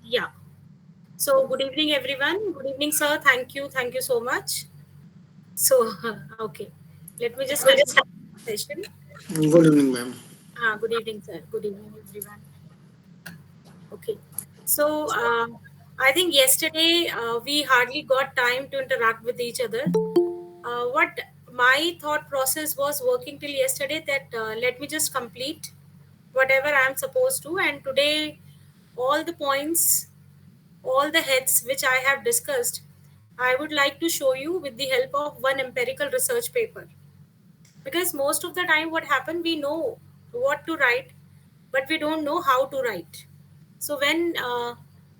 Yeah. So, good evening, everyone. Good evening, sir. Thank you. Thank you so much. So, okay. Let me just continue the session. Good evening, ma'am. Good evening, sir. Good evening, everyone. Okay. So, I think yesterday we hardly got time to interact with each other. What my thought process was working till yesterday that let me just complete whatever I am supposed to, and today all the points, all the heads which I have discussed, I would like to show you with the help of one empirical research paper. Because most of the time, what happened, we know what to write, but we don't know how to write. So, when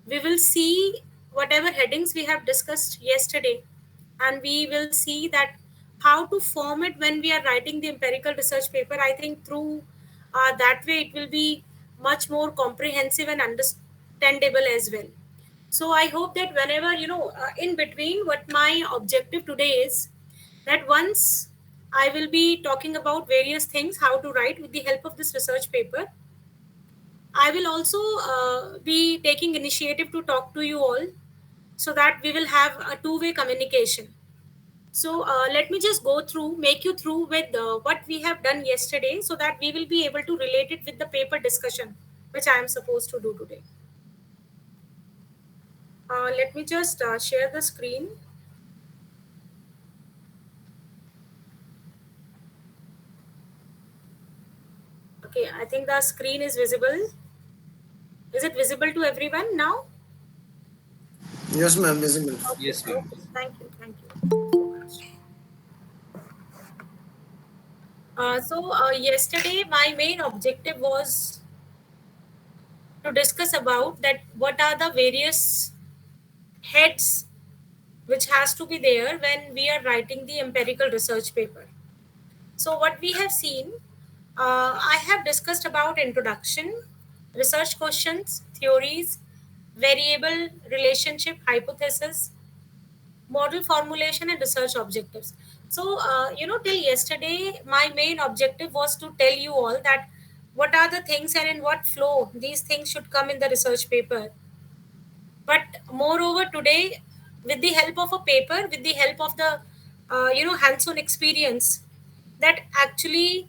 we will see whatever headings we have discussed yesterday, and we will see that how to form it when we are writing the empirical research paper, I think through that way it will be much more comprehensive and understandable as well. So I hope that whenever in between, what my objective today is that once I will be talking about various things how to write with the help of this research paper, I will also be taking initiative to talk to you all so that we will have a two-way communication. So let me just go through, make you through with what we have done yesterday so that we will be able to relate it with the paper discussion which I am supposed to do today. Let me just share the screen. Okay, I think the screen is visible. Is it visible to everyone now? Yes, ma'am, visible. Okay, Yes, ma'am. okay. Thank you so much. So yesterday my main objective was to discuss about that what are the various heads which has to be there when we are writing the empirical research paper. So what we have seen, I have discussed about introduction, research questions, theories, variable relationship hypothesis, model formulation and research objectives. So till yesterday my main objective was to tell you all that what are the things and in what flow these things should come in the research paper. But moreover today, with the help of a paper, with the help of the hands-on experience, that actually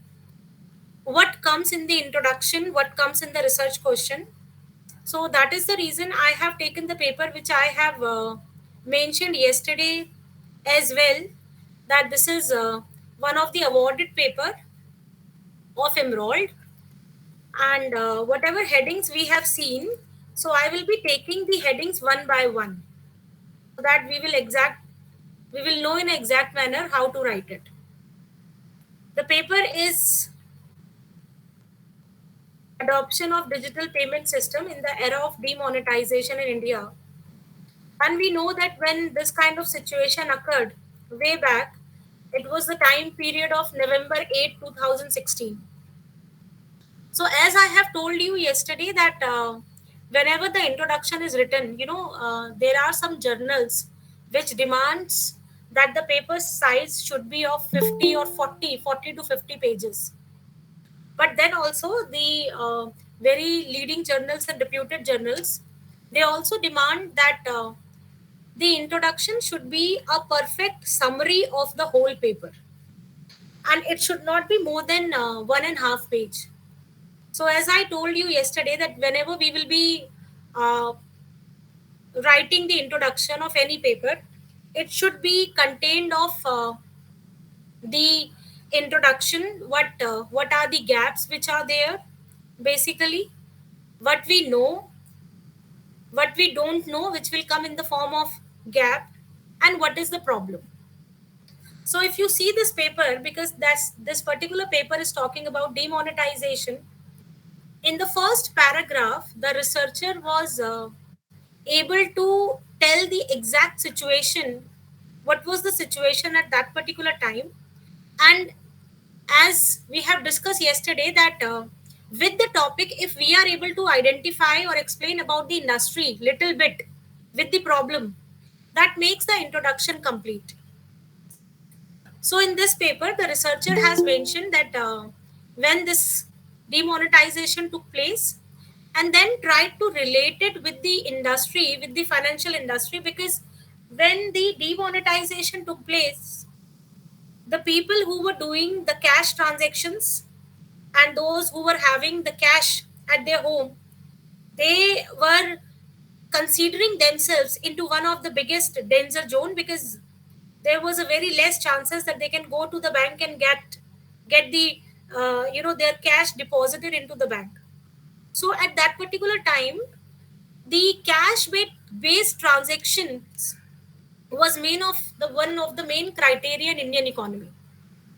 what comes in the introduction, what comes in the research question. So that is the reason I have taken the paper which I have mentioned yesterday as well, that this is one of the awarded paper of Emerald, and whatever headings we have seen, so I will be taking the headings one by one so that we will know in exact manner how to write it. The paper is adoption of digital payment system in the era of demonetization in India. And we know that when this kind of situation occurred way back, it was the time period of November 8, 2016. So, as I have told you yesterday, that whenever the introduction is written, there are some journals which demands that the paper size should be of 50 or 40 to 50 pages. But then also the very leading journals and reputed journals, they also demand that the introduction should be a perfect summary of the whole paper, and it should not be more than 1.5 page. So as I told you yesterday, that whenever we will be uh, writing the introduction of any paper, it should be contained of the introduction, what are the gaps which are there, basically what we know, what we don't know, which will come in the form of gap, and what is the problem. So if you see this paper, because that's this particular paper is talking about demonetization, in the first paragraph the researcher was able to tell the exact situation, what was the situation at that particular time. And as we have discussed yesterday, that with the topic, if we are able to identify or explain about the industry little bit with the problem, that makes the introduction complete. So in this paper the researcher has mentioned that when this demonetization took place, and then tried to relate it with the industry, with the financial industry, because when the demonetization took place, the people who were doing the cash transactions and those who were having the cash at their home, they were considering themselves into one of the biggest danger zone, because there was a very less chances that they can go to the bank and get the their cash deposited into the bank. So at that particular time, the cash based transactions was main of the one of the main criteria in Indian economy.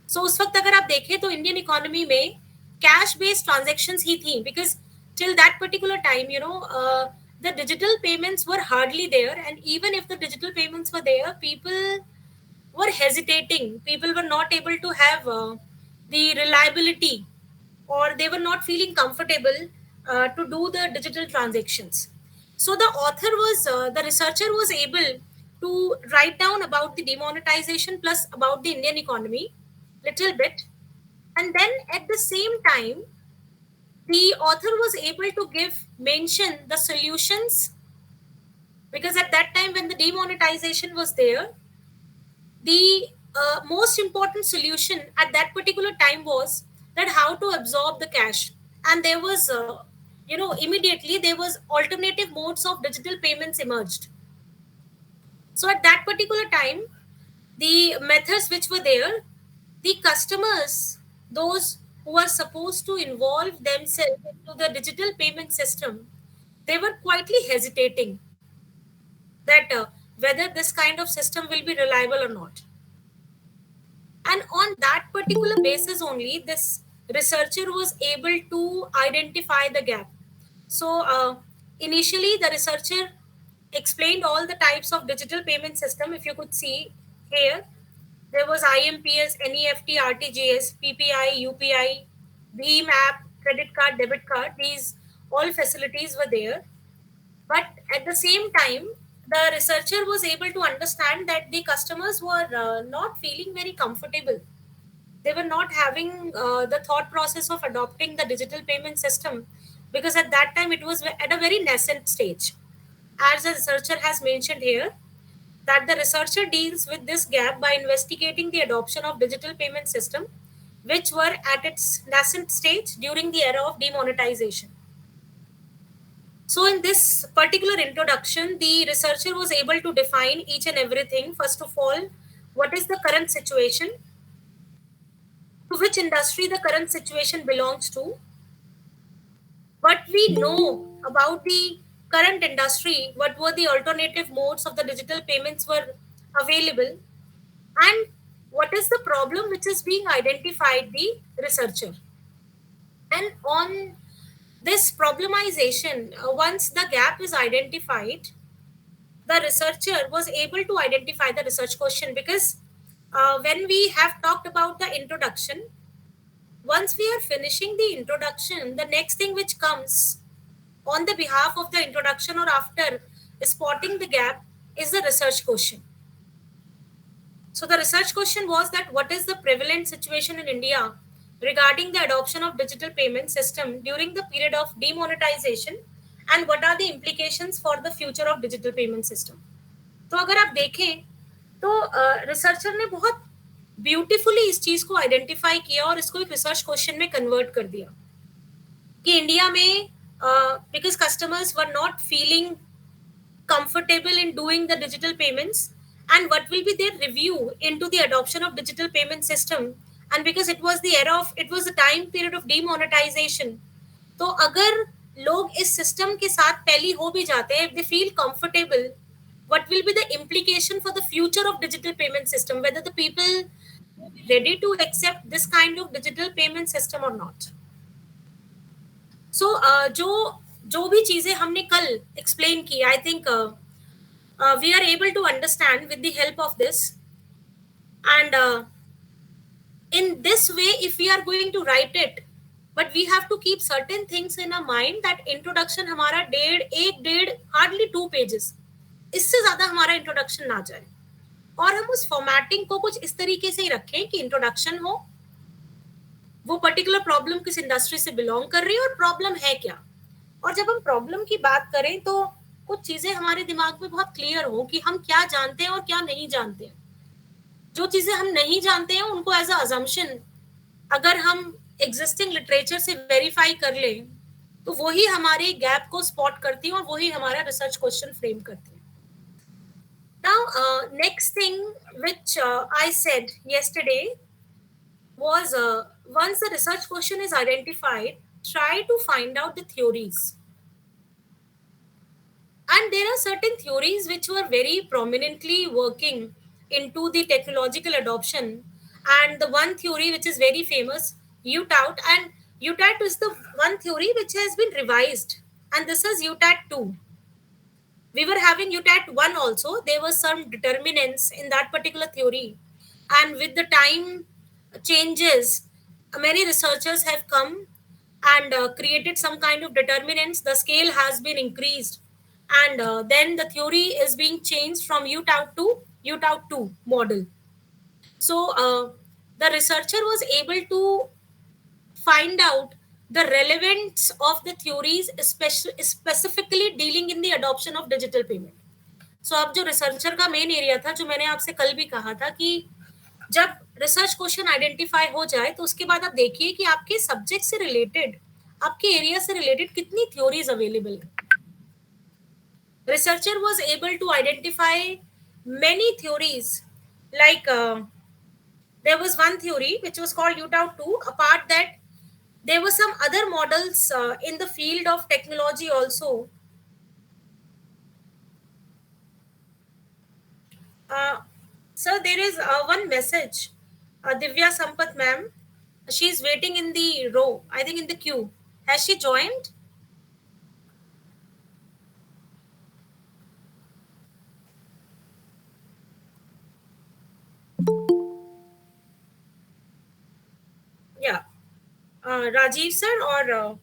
So उस वक्त अगर आप देखें तो Indian economy में cash based transactions ही थी, because till that particular time, the digital payments were hardly there, and even if the digital payments were there, people were hesitating. People were not able to have the reliability, or they were not feeling comfortable to do the digital transactions. So the researcher was able to write down about the demonetization plus about the Indian economy little bit, and then at the same time the author was able to give mention the solutions, because at that time when the demonetization was there, the most important solution at that particular time was that how to absorb the cash. And there was immediately there was alternative modes of digital payments emerged. So at that particular time, the methods which were there, the customers, those who are supposed to involve themselves into the digital payment system, they were quietly hesitating that whether this kind of system will be reliable or not. And on that particular basis only, this researcher was able to identify the gap. So initially, the researcher explained all the types of digital payment system. If you could see here, there was IMPS, NEFT, RTGS, PPI, UPI, Beam app, credit card, debit card. These all facilities were there. But at the same time, the researcher was able to understand that the customers were not feeling very comfortable. They were not having the thought process of adopting the digital payment system, because at that time it was at a very nascent stage. As the researcher has mentioned here, that the researcher deals with this gap by investigating the adoption of digital payment system which were at its nascent stage during the era of demonetization. So in this particular introduction, the researcher was able to define each and everything. First of all, what is the current situation, to which industry the current situation belongs to, what we know about the current industry, what were the alternative modes of the digital payments were available, and what is the problem which is being identified the researcher. And on this problemization, once the gap is identified, the researcher was able to identify the research question, because when we have talked about the introduction, once we are finishing the introduction, the next thing which comes on the behalf of the introduction or after spotting the gap is the research question. So the research question was that what is the prevalent situation in India regarding the adoption of digital payment system during the period of demonetization, and what are the implications for the future of digital payment system. तो अगर आप देखें तो researcher ने बहुत beautifully इस चीज को आइडेंटिफाई किया और इसको एक रिसर्च क्वेश्चन में कन्वर्ट कर दिया कि इंडिया में because customers were not feeling comfortable in doing the digital payments, and what will be their review into the adoption of digital payment system, and because it was the era of, it was the time period of demonetization, तो अगर लोग इस system के साथ पहली हो भी जाते हैं, if they feel comfortable, what will be the implication for the future of digital payment system, whether the people ready to accept this kind of digital payment system or not. So जो भी चीजें हमने कल explain की, I think we are able to understand with the help of this, and in this way if we are going to write it, but we have to keep certain things in a mind that introduction हमारा डेढ़ hardly 2 pages, इससे ज्यादा हमारा introduction ना जाए, और हम उस फॉर्मेटिंग को कुछ इस तरीके से ही रखें कि इंट्रोडक्शन हो, वो पर्टिकुलर प्रॉब्लम किस इंडस्ट्री से बिलोंग कर रही है और प्रॉब्लम है क्या, और जब हम प्रॉब्लम की बात करें तो कुछ चीजें हमारे दिमाग में बहुत क्लियर हो कि हम क्या जानते हैं और क्या नहीं जानते हैं। जो चीजें हम नहीं जानते हैं उनको एज अ अजम्पशन अगर हम एग्जिस्टिंग लिटरेचर से वेरीफाई कर लें तो वही हमारे गैप को स्पॉट करती है और वही हमारा रिसर्च क्वेश्चन फ्रेम करती है। Now, next thing which I said yesterday was once the research question is identified, try to find out the theories. And there are certain theories which were very prominently working into the technological adoption. And the one theory which is very famous, UTAUT, and UTAT is the one theory which has been revised. And this is UTAT 2. We were having UTAT 1 also. There were some determinants in that particular theory. And with the time changes, many researchers have come and created some kind of determinants. The scale has been increased. And then the theory is being changed from UTAUT to UTAUT 2 model. So the researcher was able to find out the relevance of the theories, specifically dealing in the adoption of digital payment. सो अब जो researcher का main area था, जो मैंने आपसे कल भी कहा था कि जब रिसर्च क्वेश्चन आइडेंटिफाई हो जाए तो उसके बाद आप देखिए कि आपके सब्जेक्ट से रिलेटेड, आपके एरिया से रिलेटेड कितनी थ्योरीज अवेलेबल है। Researcher was able to identify many theories like there was one theory which was called UTAU 2. Apart that, there were some other models in the field of technology also. Uh, Sir, there is one message. Divya Sampath ma'am, she's waiting in the row, I think in the queue. Has she joined? Yeah. Rajiv sir or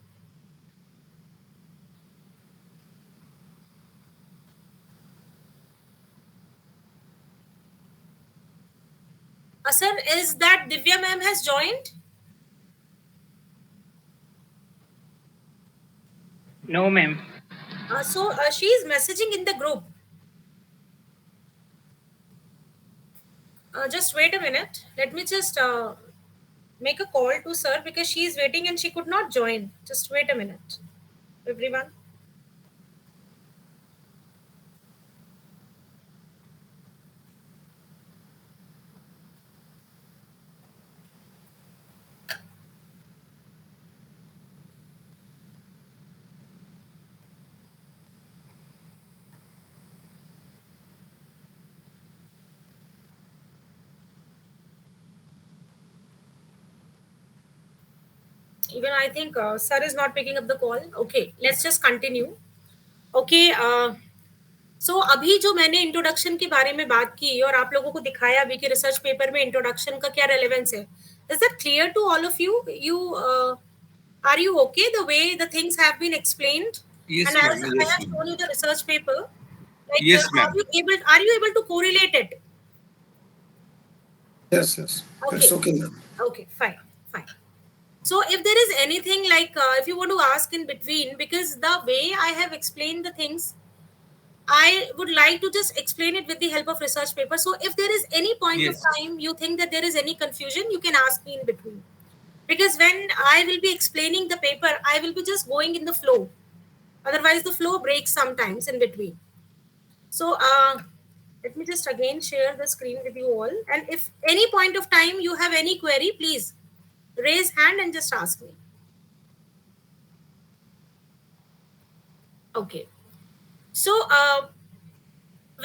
sir, is that Divya ma'am has joined? No, ma'am. So she is messaging in the group. Just wait a minute. Let me just make a call to sir because she is waiting and she could not join. Just wait a minute, everyone. Even I think sir is not picking up the call. Okay, let's just continue. Okay, सो अभी जो मैंने introduction के बारे में बात की और आप लोगों को दिखाया अभी कि रिसर्च पेपर में इंट्रोडक्शन का क्या रेलेवेंस है, is that clear to all of you? You are you okay the way the things have been explained? Yes, and ma'am. As I Yes, have ma'am. Shown you the research paper, like Yes, ma'am. are you able to correlate it? Yes, yes. It's Okay, okay, ma'am. okay, fine, fine. So if there is anything like if you want to ask in between, because the way I have explained the things, I would like to just explain it with the help of research paper. So if there is any point of Yes. time you think that there is any confusion, you can ask me in between. Because when I will be explaining the paper, I will be just going in the flow. Otherwise, the flow breaks sometimes in between. So let me just again share the screen with you all. And if any point of time you have any query, please raise hand and just ask me. Okay. So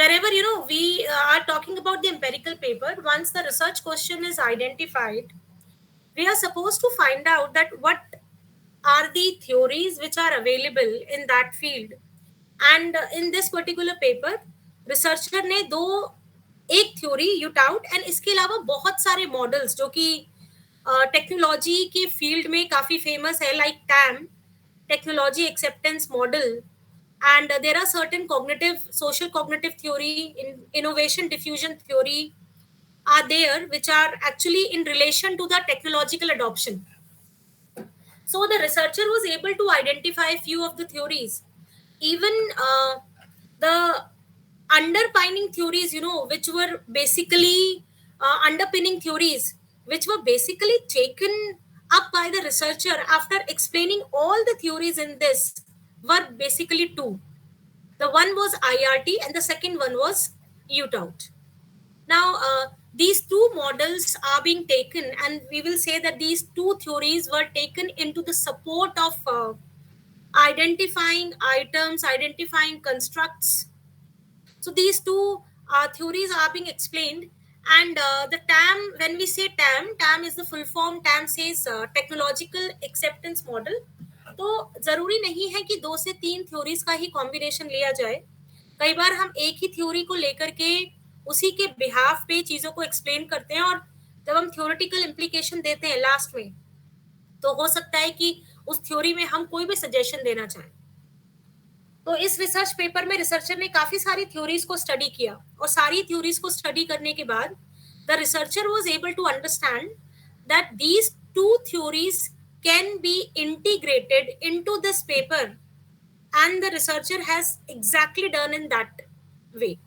wherever we are talking about the empirical paper, once the research question is identified, we are supposed to find out that what are the theories which are available in that field. And in this particular paper, researcher ने दो एक theory यूटाउट and इसके अलावा बहुत सारे models जो कि technology के फील्ड में काफी फेमस है, like time, technology acceptance model, and there are certain cognitive social cognitive theory in innovation diffusion theory are there which are actually in relation to the technological adoption. So the researcher was able to identify few of the theories, even the underpinning theories, which were basically underpinning theories, which were basically taken up by the researcher after explaining all the theories in this, were basically two. The one was IRT and the second one was UTOUT. Now, these two models are being taken, and we will say that these two theories were taken into the support of identifying items, identifying constructs. So these two theories are being explained, and the TAM, when we say TAM, TAM is the full form. TAM says technological acceptance model. तो जरूरी नहीं है कि 2 से 3 theories का ही combination लिया जाए. कई बार हम एक ही थ्योरी को लेकर के उसी के बिहाफ पे चीजों को एक्सप्लेन करते हैं, और जब हम थ्योरेटिकल इम्प्लीकेशन देते हैं लास्ट में, तो हो सकता है कि उस थ्योरी में हम कोई भी सजेशन देना चाहें. तो इस रिसर्च पेपर में रिसर्चर ने काफी सारी थ्योरीज को स्टडी किया, और सारी थ्योरीज को स्टडी करने के बाद the researcher was able to understand that these two theories can be integrated into this paper, and the researcher has exactly done in that way.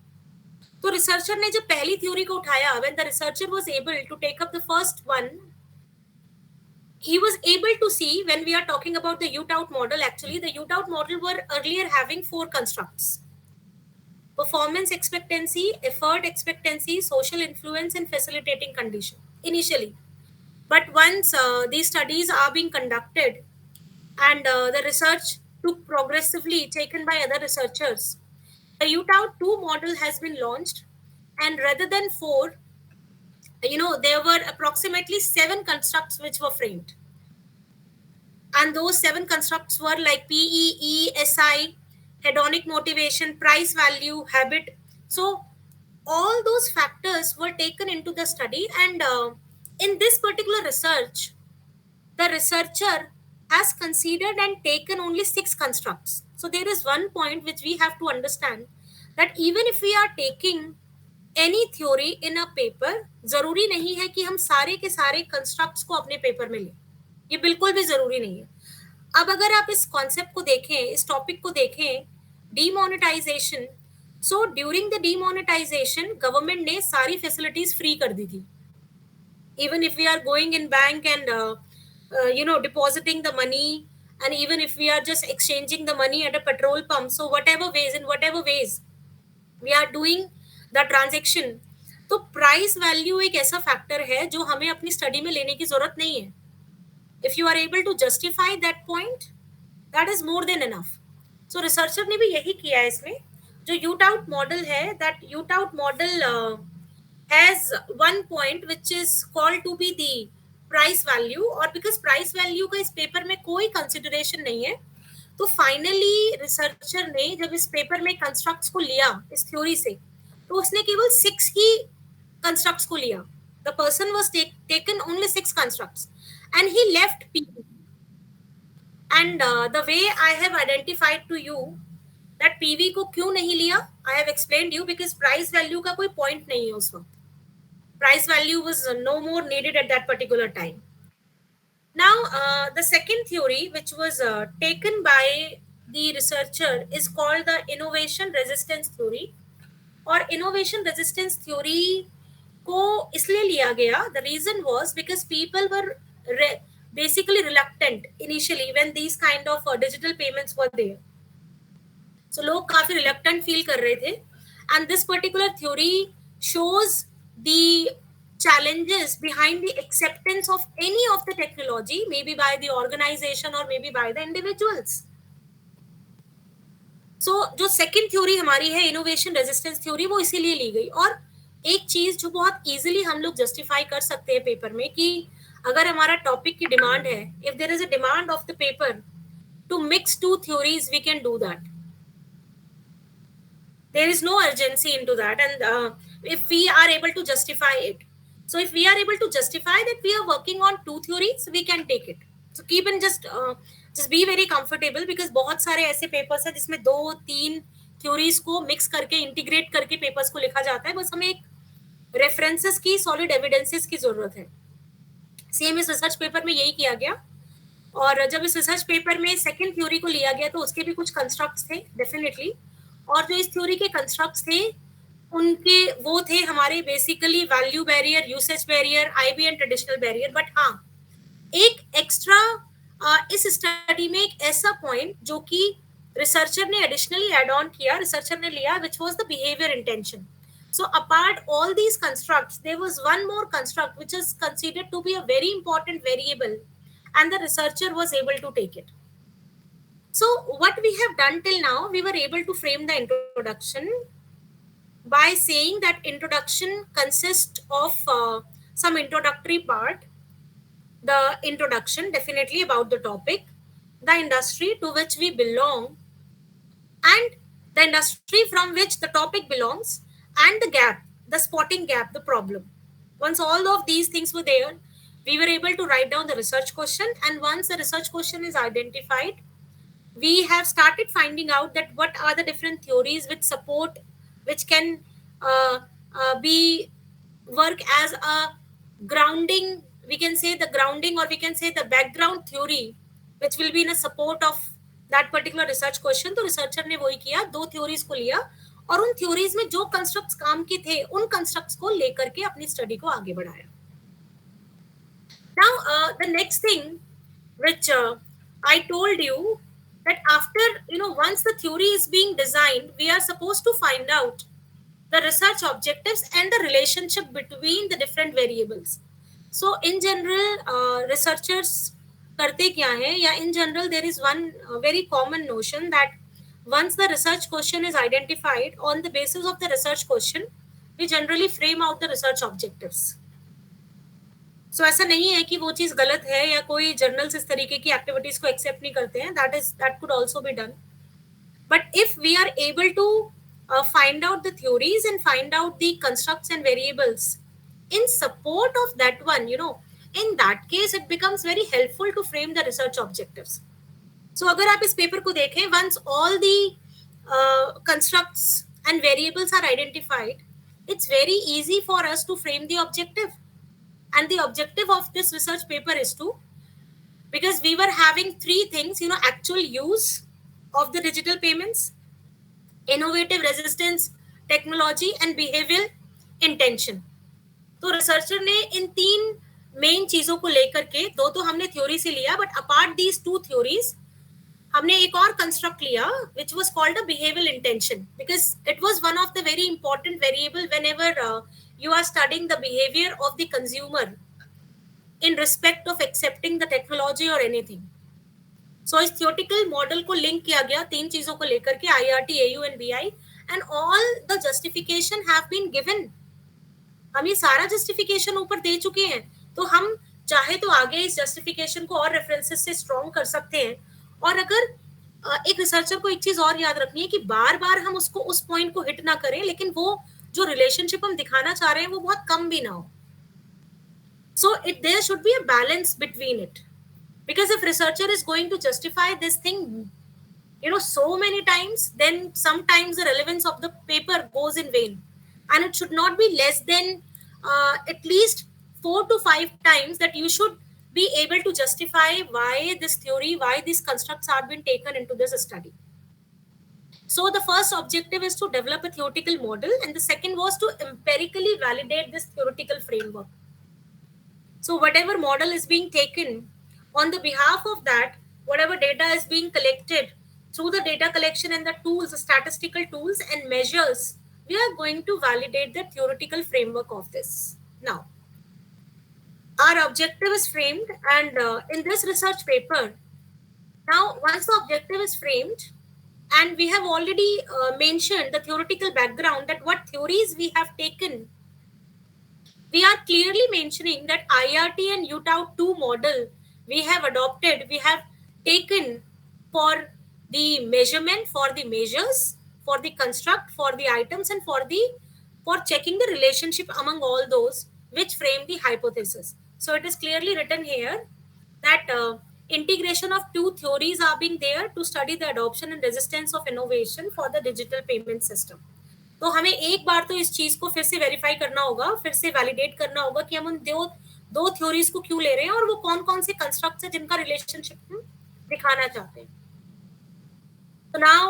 तो रिसर्चर ने जब पहली थ्योरी को उठाया, when the researcher was able to take up the first one, he was able to see, when we are talking about the UTOUT model, actually the UTOUT model were earlier having 4 constructs: performance expectancy, effort expectancy, social influence, and facilitating condition initially. But once these studies are being conducted, and the research took progressively taken by other researchers, the UTOUT 2 model has been launched, and rather than 4, there were approximately 7 constructs which were framed. And those 7 constructs were like PEE, SI, hedonic motivation, price value, habit. So all those factors were taken into the study, and in this particular research, the researcher has considered and taken only 6 constructs. So there is one point which we have to understand, that even if we are taking any theory in a paper, जरूरी नहीं है कि हम सारे के सारे constructs को अपने पेपर में लें. ये बिल्कुल भी जरूरी नहीं है. अब अगर आप इस कॉन्सेप्ट को देखें, इस टॉपिक को देखें, demonetisation. So during the demonetisation government ने सारी फैसिलिटीज फ्री कर दी थी. Even if we are going in bank and depositing the money, and even if we are just exchanging the money at a petrol pump, so in whatever ways we are doing the transaction, तो price value एक ऐसा factor है जो हमें अपनी study में लेने की जरूरत नहीं है. If you are able to justify that point, that is more than enough. So researcher ने भी यही किया है इसमें. जो UTOUT model है, that UTOUT model has one point which is called to be the price value, और because price value का इस पेपर में कोई consideration नहीं है, तो फाइनली रिसर्चर ने जब इस पेपर में कंस्ट्रक्ट्स को लिया इस थ्योरी से, तो उसने केवल 6 ही कंस्ट्रक्ट्स को लिया. The person was taken only 6 constructs, and he left PV. And the way I have identified to you that PV को क्यों नहीं लिया, I have explained you, because price value का कोई point नहीं है उस वक्त. Price value was no more needed at that particular time. Now, the second theory which was taken by the researcher is called the innovation resistance theory. और innovation resistance theory को इसलिए लिया गया, the reason was because people were basically reluctant initially when these kind of digital payments were there. So लोग काफी reluctant feel कर रहे थे, and this particular theory shows the challenges behind the acceptance of any of the technology, maybe by the organization or maybe by the individuals. So जो second theory हमारी है innovation resistance theory, वो इसीलिए ली गई. और एक चीज जो बहुत इजीली हम लोग जस्टिफाई कर सकते हैं पेपर में, कि अगर हमारा टॉपिक की डिमांड है, if there is a demand of the paper to mix 2 theories, we can do that. There is no urgency into that, and if we are able to justify it, so if we are able to justify that we are working on 2 theories, we can take it. So keep in just be very comfortable, because बहुत सारे ऐसे papers हैं जिसमें 2-3 theories को mix करके integrate करके papers को लिखा जाता है. बस हमें एक रेफरेंसेस की, सॉलिड एविडेंसेस की जरूरत है. सेम इस रिसर्च पेपर में यही किया गया. और जब इस रिसर्च पेपर में सेकंड थ्योरी को लिया गया तो उसके भी कुछ कंस्ट्रक्ट्स थे डेफिनेटली, और जो इस थ्योरी के कंस्ट्रक्ट्स थे उनके वो थे हमारे basically value barrier, usage barrier, IB and traditional barrier. But हाँ, एक एक्स्ट्रा इस स्टडी में एक ऐसा पॉइंट जो कि रिसर्चर ने एडिशनली एड ऑन किया, रिसर्चर ने लिया, which was the behaviour intention. So apart all these constructs, there was one more construct which is considered to be a very important variable, and the researcher was able to take it. So what we have done till now, we were able to frame the introduction by saying that introduction consists of some introductory part, the introduction definitely about the topic, the industry to which we belong, and the industry from which the topic belongs, and the gap, the spotting gap, the problem. Once all of these things were there, we were able to write down the research question, and once the research question is identified, we have started finding out that what are the different theories which support, which can uh, be work as a grounding, we can say the grounding, or we can say the background theory which will be in a support of that particular research question. तो researcher ने वही किया, दो theories को लिया और उन theories में जो कंस्ट्रक्ट्स काम के थे उन कंस्ट्रक्ट्स को लेकर के अपनी स्टडी को आगे बढ़ाया. Now the next thing which I told you, that after, once the theory is being designed, we are supposed to find out the research objectives and the relationship between the different variables. So in general, researchers करते क्या है, या in general there is one very common notion that once the research question is identified, on the basis of the research question we generally frame out the research objectives. So ऐसा नहीं है कि वो चीज गलत है या कोई जर्नल्स इस तरीके की एक्टिविटीज को एक्सेप्ट नहीं करते हैं, that could also be done. But if we are able to find out the theories and find out the constructs and variables in support of that one, in that case it becomes very helpful to frame the research objectives. So अगर आप इस paper को देखें, once all the constructs and variables are identified, it's very easy for us to frame the objective. And the objective of this research paper is to, because we were having three things, actual use of the digital payments, innovative resistance technology, and behavioral intention. तो researcher ने इन तीन main चीजों को लेकर के, दो तो हमने थ्योरी से लिया, but apart these two theories हमने एक और कंस्ट्रक्ट लिया which was called a behavioral intention, because it was one of the very important variable whenever you are studying the behavior of the consumer in respect of accepting the technology or anything. So इस theoretical model को link किया गया तीन चीजों को लेकर के, IRT, AU and BI, and all the justification have been given. हम ये सारा justification ऊपर दे चुके हैं, तो हम चाहे तो आगे इस justification को और रेफरेंसेस से स्ट्रॉन्ग कर सकते हैं. और अगर एक रिसर्चर को एक चीज और याद रखनी है कि बार बार हम उसको उस पॉइंट को हिट ना करें, लेकिन वो जो रिलेशनशिप हम दिखाना चाह रहे हैं वो बहुत कम भी ना हो. So there should be a balance between it, because if researcher is going to justify this thing, so many times, then sometimes the relevance of the paper goes in vain, and it should not be less than at least 4 to 5 times that you should be able to justify why this theory, why these constructs have been taken into this study. So the first objective is to develop a theoretical model, and the second was to empirically validate this theoretical framework. So whatever model is being taken, on the behalf of that, whatever data is being collected through the data collection and the tools, the statistical tools and measures, we are going to validate the theoretical framework of this. Now, our objective is framed, and in this research paper, now once the objective is framed, and we have already mentioned the theoretical background, that what theories we have taken, we are clearly mentioning that IRT and UTAU2 model we have adopted, we have taken for the measurement, for the measures, for the construct, for the items, and for checking the relationship among all those which frame the hypothesis. So it is clearly written here that integration of two theories are being there to study the adoption and resistance of innovation for the digital payment system. तो हमें एक बार तो इस चीज को फिर से verify करना होगा, फिर से वैलिडेट करना होगा कि हम उन दो थ्योरीज को क्यों ले रहे हैं और वो कौन कौन से कंस्ट्रक्ट्स है जिनका रिलेशनशिप हम दिखाना चाहते हैं. So now,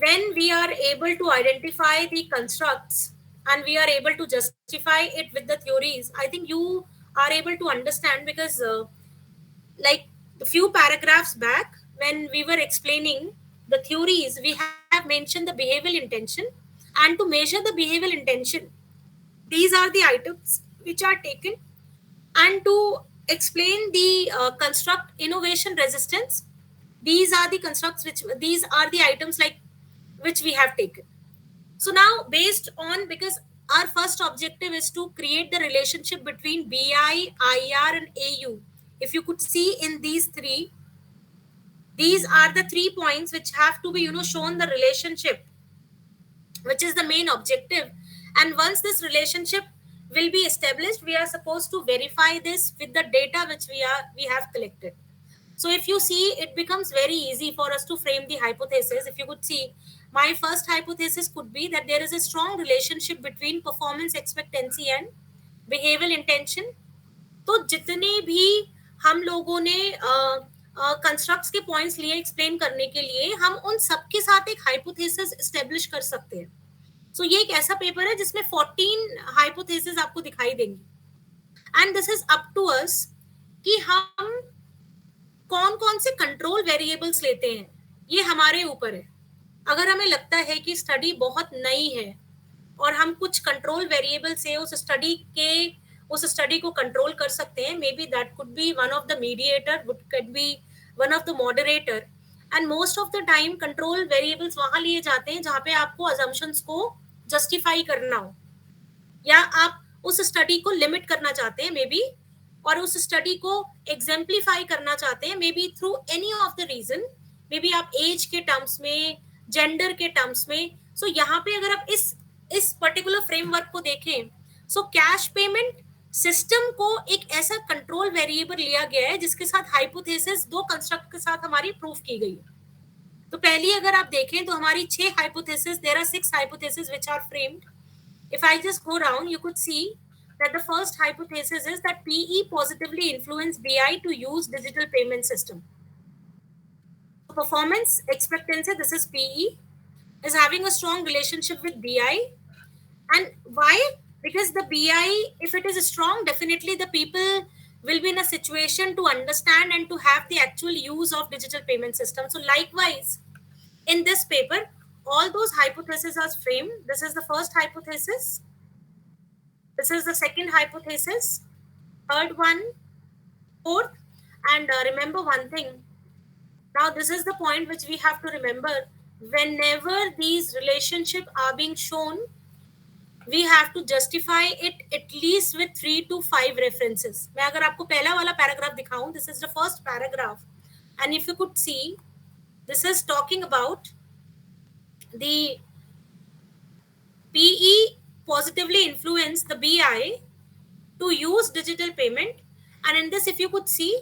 when we are able to identify the constructs and we are able to justify it with the theories, I think you are able to understand, because like a few paragraphs back, when we were explaining the theories, we have mentioned the behavioral intention. And to measure the behavioral intention, these are the items which are taken. And to explain the construct innovation resistance, these are the constructs which, these are the items like which we have taken. So now, based on, because our first objective is to create the relationship between BI, IR, and AU. If you could see in these three, these are the 3 points which have to be, shown the relationship, which is the main objective. And once this relationship will be established, we are supposed to verify this with the data which we have collected. So if you see, it becomes very easy for us to frame the hypothesis. If you could see, my first hypothesis could be that there is a strong relationship between performance expectancy and behavioral intention. तो जितने भी हम लोगों ने constructs के points लिए explain करने के लिए, हम उन सबके साथ एक हाइपोथेसिस एस्टेब्लिश कर सकते हैं. सो ये एक ऐसा पेपर है जिसमें 14 हाइपोथेसिस आपको दिखाई देंगी. And this is up to us कि हम कौन कौन से कंट्रोल वेरिएबल्स लेते हैं, ये हमारे ऊपर है. अगर हमें लगता है कि स्टडी बहुत नई है और हम कुछ कंट्रोल वेरिएबल से उस स्टडी को कंट्रोल कर सकते हैं, may be that could be one of the mediator, could be one of the moderator. And most of the time control variables वहां लिए जाते हैं जहां पे आपको अजम्पशंस को जस्टिफाई करना हो, या आप उस स्टडी को लिमिट करना चाहते हैं मे बी, और उस स्टडी को एग्जेम्पलीफाई करना चाहते हैं maybe through any of the region, maybe आप एज के टर्म्स में, जेंडर के टर्म्स में. सो यहाँ पे अगर आप इस पर्टिकुलर फ्रेमवर्क को देखें, सो कैश पेमेंट सिस्टम को एक ऐसा कंट्रोल वेरिएबल लिया गया है जिसके साथ हाइपोथेसिस दो कंस्ट्रक्ट के साथ हमारी प्रूफ की गई है. तो पहली अगर आप देखें तो हमारी 6 hypothesis, there are 6 hypothesis which are framed. If I just go down, you could see that the first hypothesis is that PE positively influenced BI to use digital payment system. Performance expectancy, this is PE, is having a strong relationship with BI. And why? Because the BI, if it is strong, definitely the people will be in a situation to understand and to have the actual use of digital payment system. So likewise, in this paper, all those hypotheses are framed. This is the first hypothesis. This is the second hypothesis, third one, fourth. And remember one thing. Now, this is the point which we have to remember. Whenever these relationships are being shown, we have to justify it at least with 3 to 5 references. मैं अगर आपको पहला वाला paragraph दिखाऊं, this is the first paragraph. And if you could see, this is talking about the PE positively influenced the BI to use digital payment. And in this, if you could see,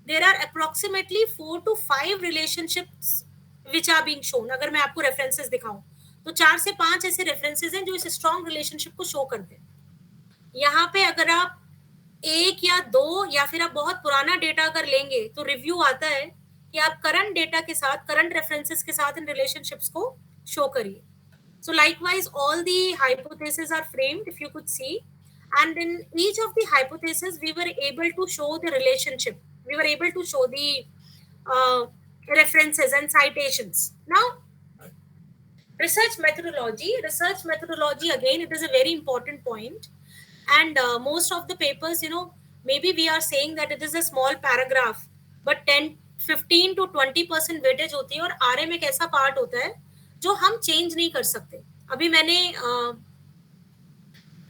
there are approximately 4 to 5 relationships which are being shown. अगर मैं आपको references दिखाऊं तो 4 से 5 ऐसे references हैं जो इस strong relationship को show करते हैं. यहाँ पे अगर आप एक या दो या फिर आप बहुत पुराना डेटा अगर लेंगे तो रिव्यू आता है कि आप करंट डेटा के साथ, करंट रेफरेंसेस के साथ इन रिलेशनशिप्स को शो करिए. So likewise, all the hypotheses are framed, if you could see, and in each of the hypotheses, we were able to show the relationship. We were able to show the references and citations. Now, research methodology. Research methodology, again, it is a very important point. And most of the papers, maybe we are saying that it is a small paragraph, but 15 to 20% weightage होती है. और RM एक ऐसा part होता है जो हम change नहीं कर सकते. अभी मैंने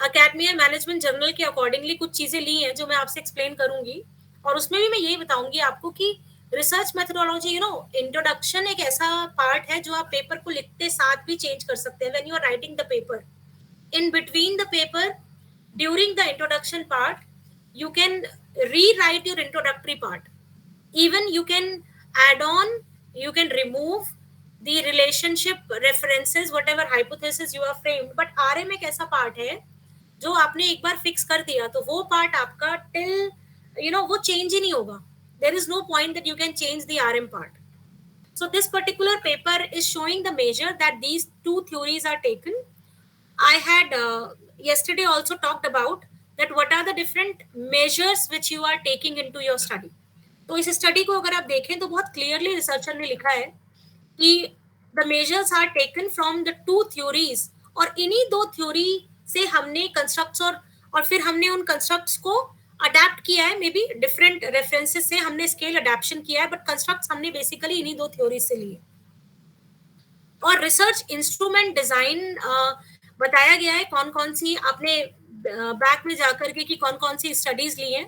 अकेडमिया मैनेजमेंट जर्नल के अकॉर्डिंगली कुछ चीजें ली हैं जो मैं आपसे एक्सप्लेन करूंगी, और उसमें भी मैं यही बताऊंगी आपको कि रिसर्च मेथोडोलॉजी, इंट्रोडक्शन एक ऐसा पार्ट है जो आप पेपर को लिखते साथ भी चेंज कर सकते हैं. When you are writing the paper, in between the paper, during the introduction part, you can rewrite your introductory part. Even you can add on, you can remove the relationship references, whatever hypothesis you have framed. But RM एक ऐसा part है जो आपने एक बार fix कर दिया तो वो पार्ट आपका टिल वो चेंज ही नहीं होगा. There is no point that you can change the RM part. So this particular paper is showing the measure that these two theories are taken. I had yesterday also talked about that what are the different measures which you are taking into your study. तो इस study को अगर आप देखें तो बहुत clearly researcher ने लिखा है कि the measures are taken from the two theories, और इन्हीं दो थ्योरी से हमने कंस्ट्रक्ट्स और फिर हमने उन कंस्ट्रक्ट्स को अडेप्ट किया है. मे बी डिफरेंट रेफरेंसेस से हमने स्केल अडेप्शन किया है, बट कंस्ट्रक्ट्स हमने बेसिकली इन्हीं दो थ्योरीज से लिए. और रिसर्च इंस्ट्रूमेंट डिजाइन बताया गया है कौन कौन सी आपने बैक में जाकर के कि कौन कौन सी स्टडीज ली हैं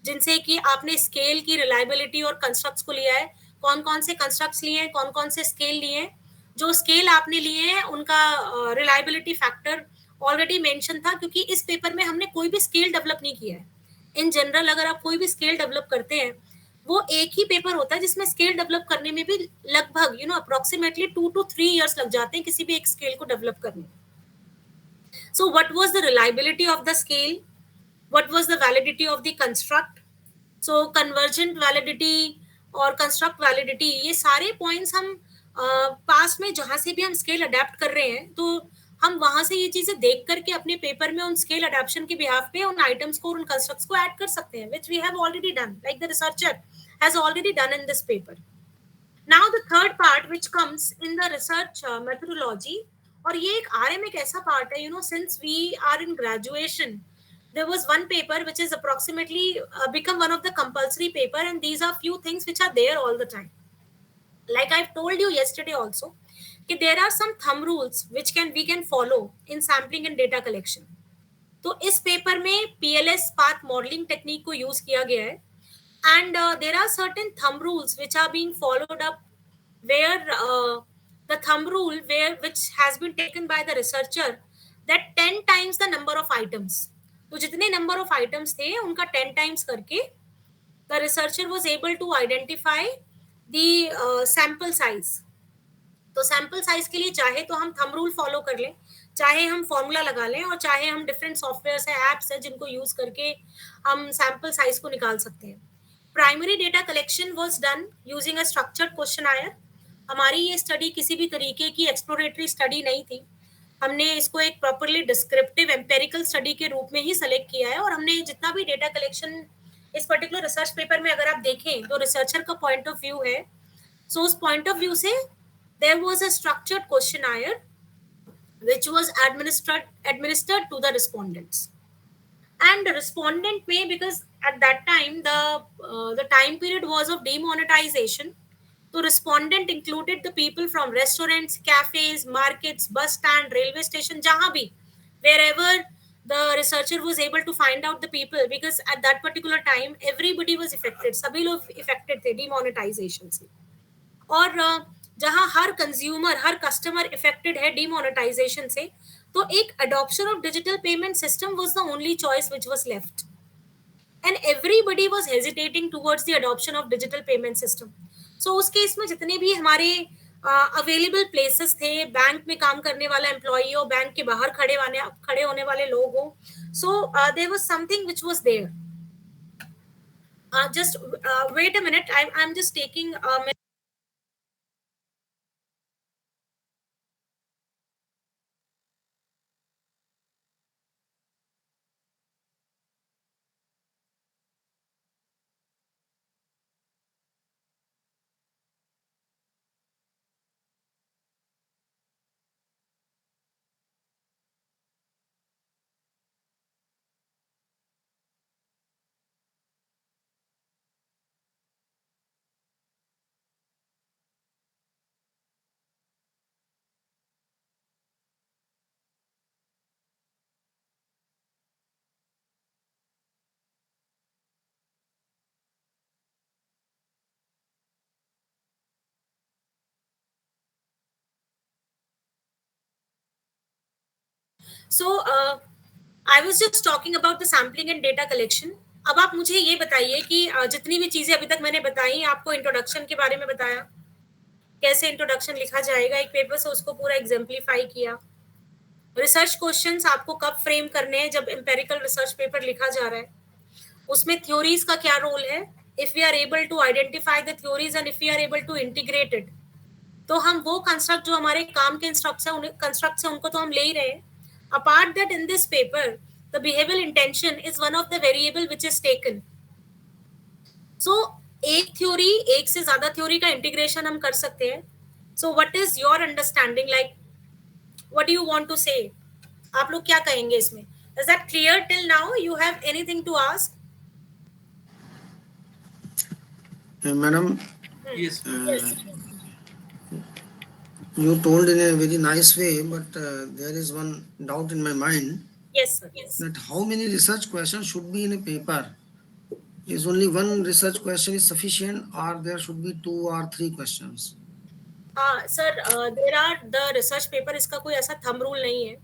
जिनसे कि आपने स्केल की रिलायबिलिटी और कंस्ट्रक्ट्स को लिया है. कौन कौन से कंस्ट्रक्ट्स लिए हैं, कौन कौन से स्केल लिए हैं. जो स्केल आपने लिए हैं उनका रिलायबिलिटी फैक्टर ऑलरेडी मेंशन था, क्योंकि इस पेपर में हमने कोई भी स्केल डेवलप नहीं किया है. इन जनरल अगर आप कोई भी स्केल डेवलप करते हैं वो एक ही पेपर होता है जिसमें स्केल डेवलप करने में भी लगभग अप्रोक्सीमेटली 2 to 3 years लग जाते हैं किसी भी एक स्केल को डेवलप करने में. So what was the reliability of the scale? What was the validity of the construct? So convergent validity और construct validity, ये सारे points हम पास में जहां से भी हम स्केल अडेप्ट कर रहे हैं तो हम वहां से ये चीजें देख करके अपने पेपर में उन स्केल अडेप्शन के बिहाफ पे उन आइटम्स को और उन कंस्ट्रक्ट्स को ऐड कर सकते हैं, which we have already done, like the researcher has already done in this paper. Now the third part which comes in the research methodology, और ये एक आरएम एक ऐसा पार्ट है, since we are in graduation, there was one paper which is approximately become one of the compulsory paper, and these are few things which are there all the time. Like I've told you yesterday also, कि there are some thumb rules which we can follow in sampling and data collection. तो इस paper में PLS path modeling technique को use किया गया है, and there are certain thumb rules which are being followed up, where the thumb rule which has been taken by the researcher, that 10 times the number of items. तो जितने number of items थे उनका 10 times करके the researcher was able to identify the sample size. तो sample size के लिए चाहे तो हम थंब रूल फॉलो कर लें, चाहे हम फॉर्मूला लगा लें, और चाहे हम डिफरेंट सॉफ्टवेयर है, एप्स है जिनको यूज करके हम सैंपल साइज को निकाल सकते हैं. Primary data collection was done using a structured questionnaire. हमारी ये स्टडी किसी भी तरीके की एक्सप्लोरेटरी स्टडी नहीं थी. हमने इसको एक प्रॉपरली डिस्क्रिप्टिव एम्पेरिकल स्टडी के रूप में ही सेलेक्ट किया है, और हमने जितना भी डेटा कलेक्शन इस पर्टिकुलर रिसर्च पेपर में अगर आप देखें तो रिसर्चर का पॉइंट ऑफ व्यू है. सो उस पॉइंट ऑफ व्यू से there was a structured questionnaire which was administered to the respondents. And the respondent may, because at that time the time period was of demonetization, so respondent included the people from restaurants, cafes, markets, bus stand, railway station, jahan bhi, wherever the researcher was able to find out the people, because at that particular time everybody was affected, sabhi log affected the demonetization se. और जहां हर consumer हर customer affected है demonetization से, तो एक adoption of digital payment system was the only choice which was left, and everybody was hesitating towards the adoption of digital payment system. So उस case में जितने भी हमारे अवेलेबल प्लेसेस थे, बैंक में काम करने वाला एम्प्लॉई हो, बैंक के बाहर खड़े होने वाले लोग हो, so there was something which was there. Just wait a minute, I'm just taking a minute. So I was just talking about the sampling and data collection. अब आप मुझे ये बताइए कि जितनी भी चीजें अभी तक मैंने बताई, आपको इंट्रोडक्शन के बारे में बताया, कैसे इंट्रोडक्शन लिखा जाएगा एक पेपर से, उसको पूरा एग्जाम्पलीफाई किया. रिसर्च क्वेश्चंस आपको कब फ्रेम करने हैं? जब एम्पेरिकल रिसर्च पेपर लिखा जा रहा है, उसमें थ्योरीज का क्या रोल है? If we are able to identify the theories and if we are able to integrate it, तो हम वो कंस्ट्रक्ट जो हमारे काम के कंस्ट्रक्ट है उनको तो हम ले ही रहे हैं. Apart that, in this paper the behavioural intention is one of the variable which is taken. So एक थ्योरी, एक से ज्यादा थ्योरी का इंटीग्रेशन हम कर सकते हैं. So what is your understanding, like what do you want to say? आप लोग क्या कहेंगे इसमें? Is that clear till now? You have anything to ask? Madam, Yes. Yes. you told in a very nice way, but there is one doubt in my mind Yes, sir. Yes. that how many research questions should be in a paper? Is only one research question is sufficient, or there should be 2 or 3 questions? Sir, there are the research paper, इसका कोई ऐसा thumb rule नहीं है.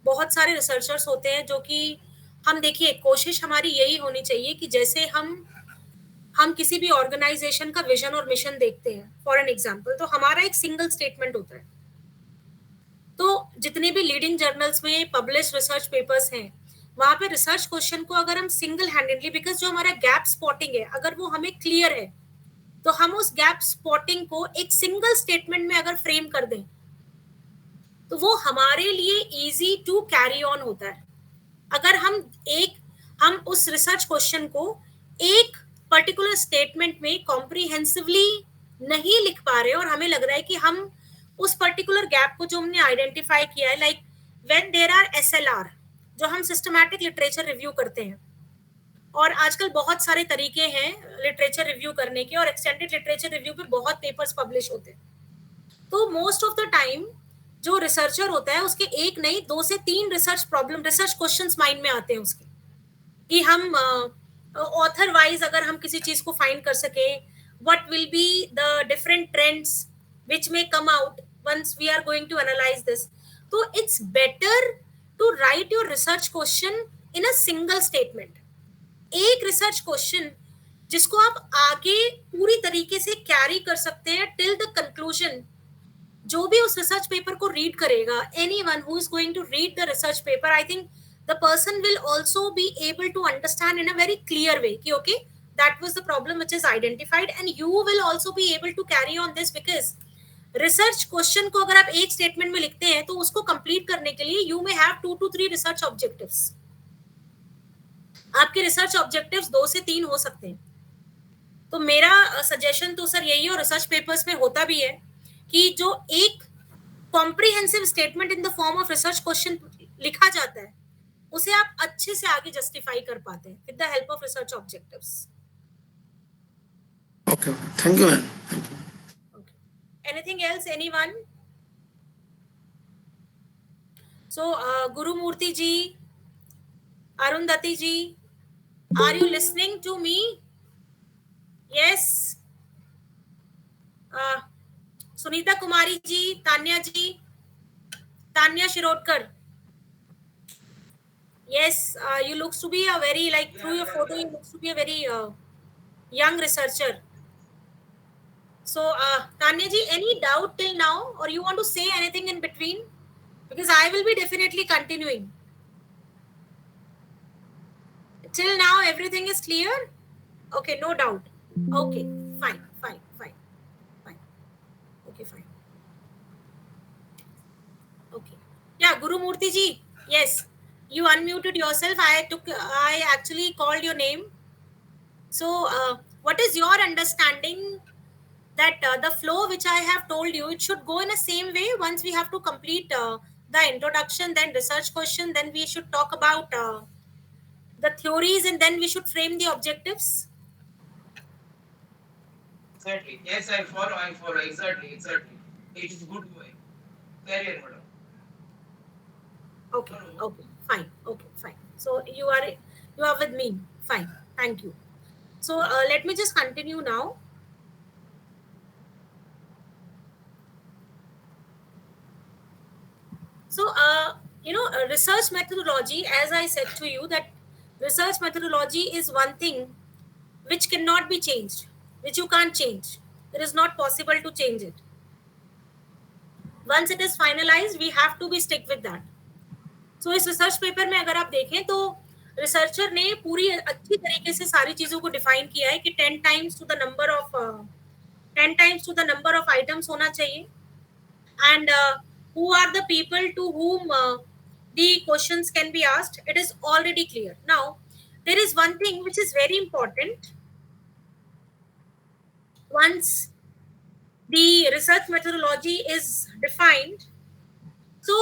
बहुत सारे researchers होते हैं जो कि हम, देखिए, कोशिश हमारी यही होनी चाहिए कि जैसे हम किसी भी ऑर्गेनाइजेशन का विजन और मिशन देखते हैं, फॉर एन एग्जांपल, तो हमारा एक सिंगल स्टेटमेंट होता है. तो जितने भी लीडिंग जर्नल्स में पब्लिश रिसर्च पेपर्स हैं, वहां पे रिसर्च क्वेश्चन को अगर हम सिंगल हैंडेडली, बिकॉज जो हमारा गैप स्पॉटिंग है, अगर वो हमें क्लियर है, तो हम उस गैप स्पॉटिंग को एक सिंगल स्टेटमेंट में अगर फ्रेम कर दें, तो वो हमारे लिए इजी टू कैरी ऑन होता है. अगर हम उस रिसर्च क्वेश्चन को एक पर्टिकुलर स्टेटमेंट में कॉम्प्रिहेंसिवली नहीं लिख पा रहे और हमें लग रहा है कि हम उस पर्टिकुलर गैप को जो हमने आइडेंटिफाई किया है, like when there are SLR, जो हम सिस्टमैटिक लिटरेचर रिव्यू करते हैं, और आजकल बहुत सारे तरीके हैं लिटरेचर रिव्यू करने के, और एक्सटेंडेड लिटरेचर रिव्यू पे बहुत पेपर्स पब्लिश होते हैं. तो मोस्ट ऑफ द टाइम जो रिसर्चर होता है, उसके एक नहीं 2 से 3 रिसर्च क्वेश्चंस माइंड में आते हैं उसके, कि हम ऑथर वाइज अगर हम किसी चीज को फाइंड कर सके, what will be the different trends which may come out once we are going to analyse this. तो it's better to write your research question in a single statement. एक research question जिसको आप आगे पूरी तरीके से कैरी कर सकते हैं टिल द कंक्लूजन. जो भी उस रिसर्च पेपर को रीड करेगा, anyone who is going to read the research paper, I think the person will also be able to understand in a very clear way ki okay, that was the problem which is identified, and you will also be able to carry on this, because research question को अगर आप एक statement में लिखते हैं, तो उसको complete करने के लिए you may have 2 to 3 research objectives. आपके रिसर्च ऑब्जेक्टिव्स 2 से 3 हो सकते हैं. तो मेरा सजेशन तो सर यही है, और रिसर्च पेपर्स में होता भी है, कि जो एक comprehensive statement in the form of research question लिखा जाता है, उसे आप अच्छे से आगे जस्टिफाई कर पाते हैं with the help of research objectives. Okay, thank you, ma'am. Anything else, anyone? So, Gurumurthy ji, Arundhati ji, are you listening to me? Yes. Sunita Kumari ji, Tanya Shirodkar. Yes, you looks to be a very, like, through your photo, you looks to be a very young researcher. So, Tanya ji, any doubt till now, or you want to say anything in between? Because I will be definitely continuing. Till now, everything is clear? Okay, no doubt. Okay, fine. Okay, fine. Okay. Yeah, Guru Murthy ji, yes, you unmuted yourself. I actually called your name. So, what is your understanding that the flow which I have told you, it should go in the same way? Once we have to complete the introduction, then research question, then we should talk about the theories, and then we should frame the objectives. Exactly. Yes, I follow. Exactly. It is good way. Carry on, madam. Okay, fine. So you are with me. Fine. Thank you. So let me just continue now. So, research methodology, as I said to you, that research methodology is one thing which cannot be changed, which you can't change. It is not possible to change it. once it is finalized we have to be stick with that. So इस research paper में अगर आप देखें तो researcher ने पूरी अच्छी तरीके से सारी चीजों को डिफाइन किया है कि 10 times to the number of 10 times to the number of items होना चाहिए, and who are the people to whom the questions can be asked, it is already clear. Now there is one thing which is very important. Once the research methodology is defined, so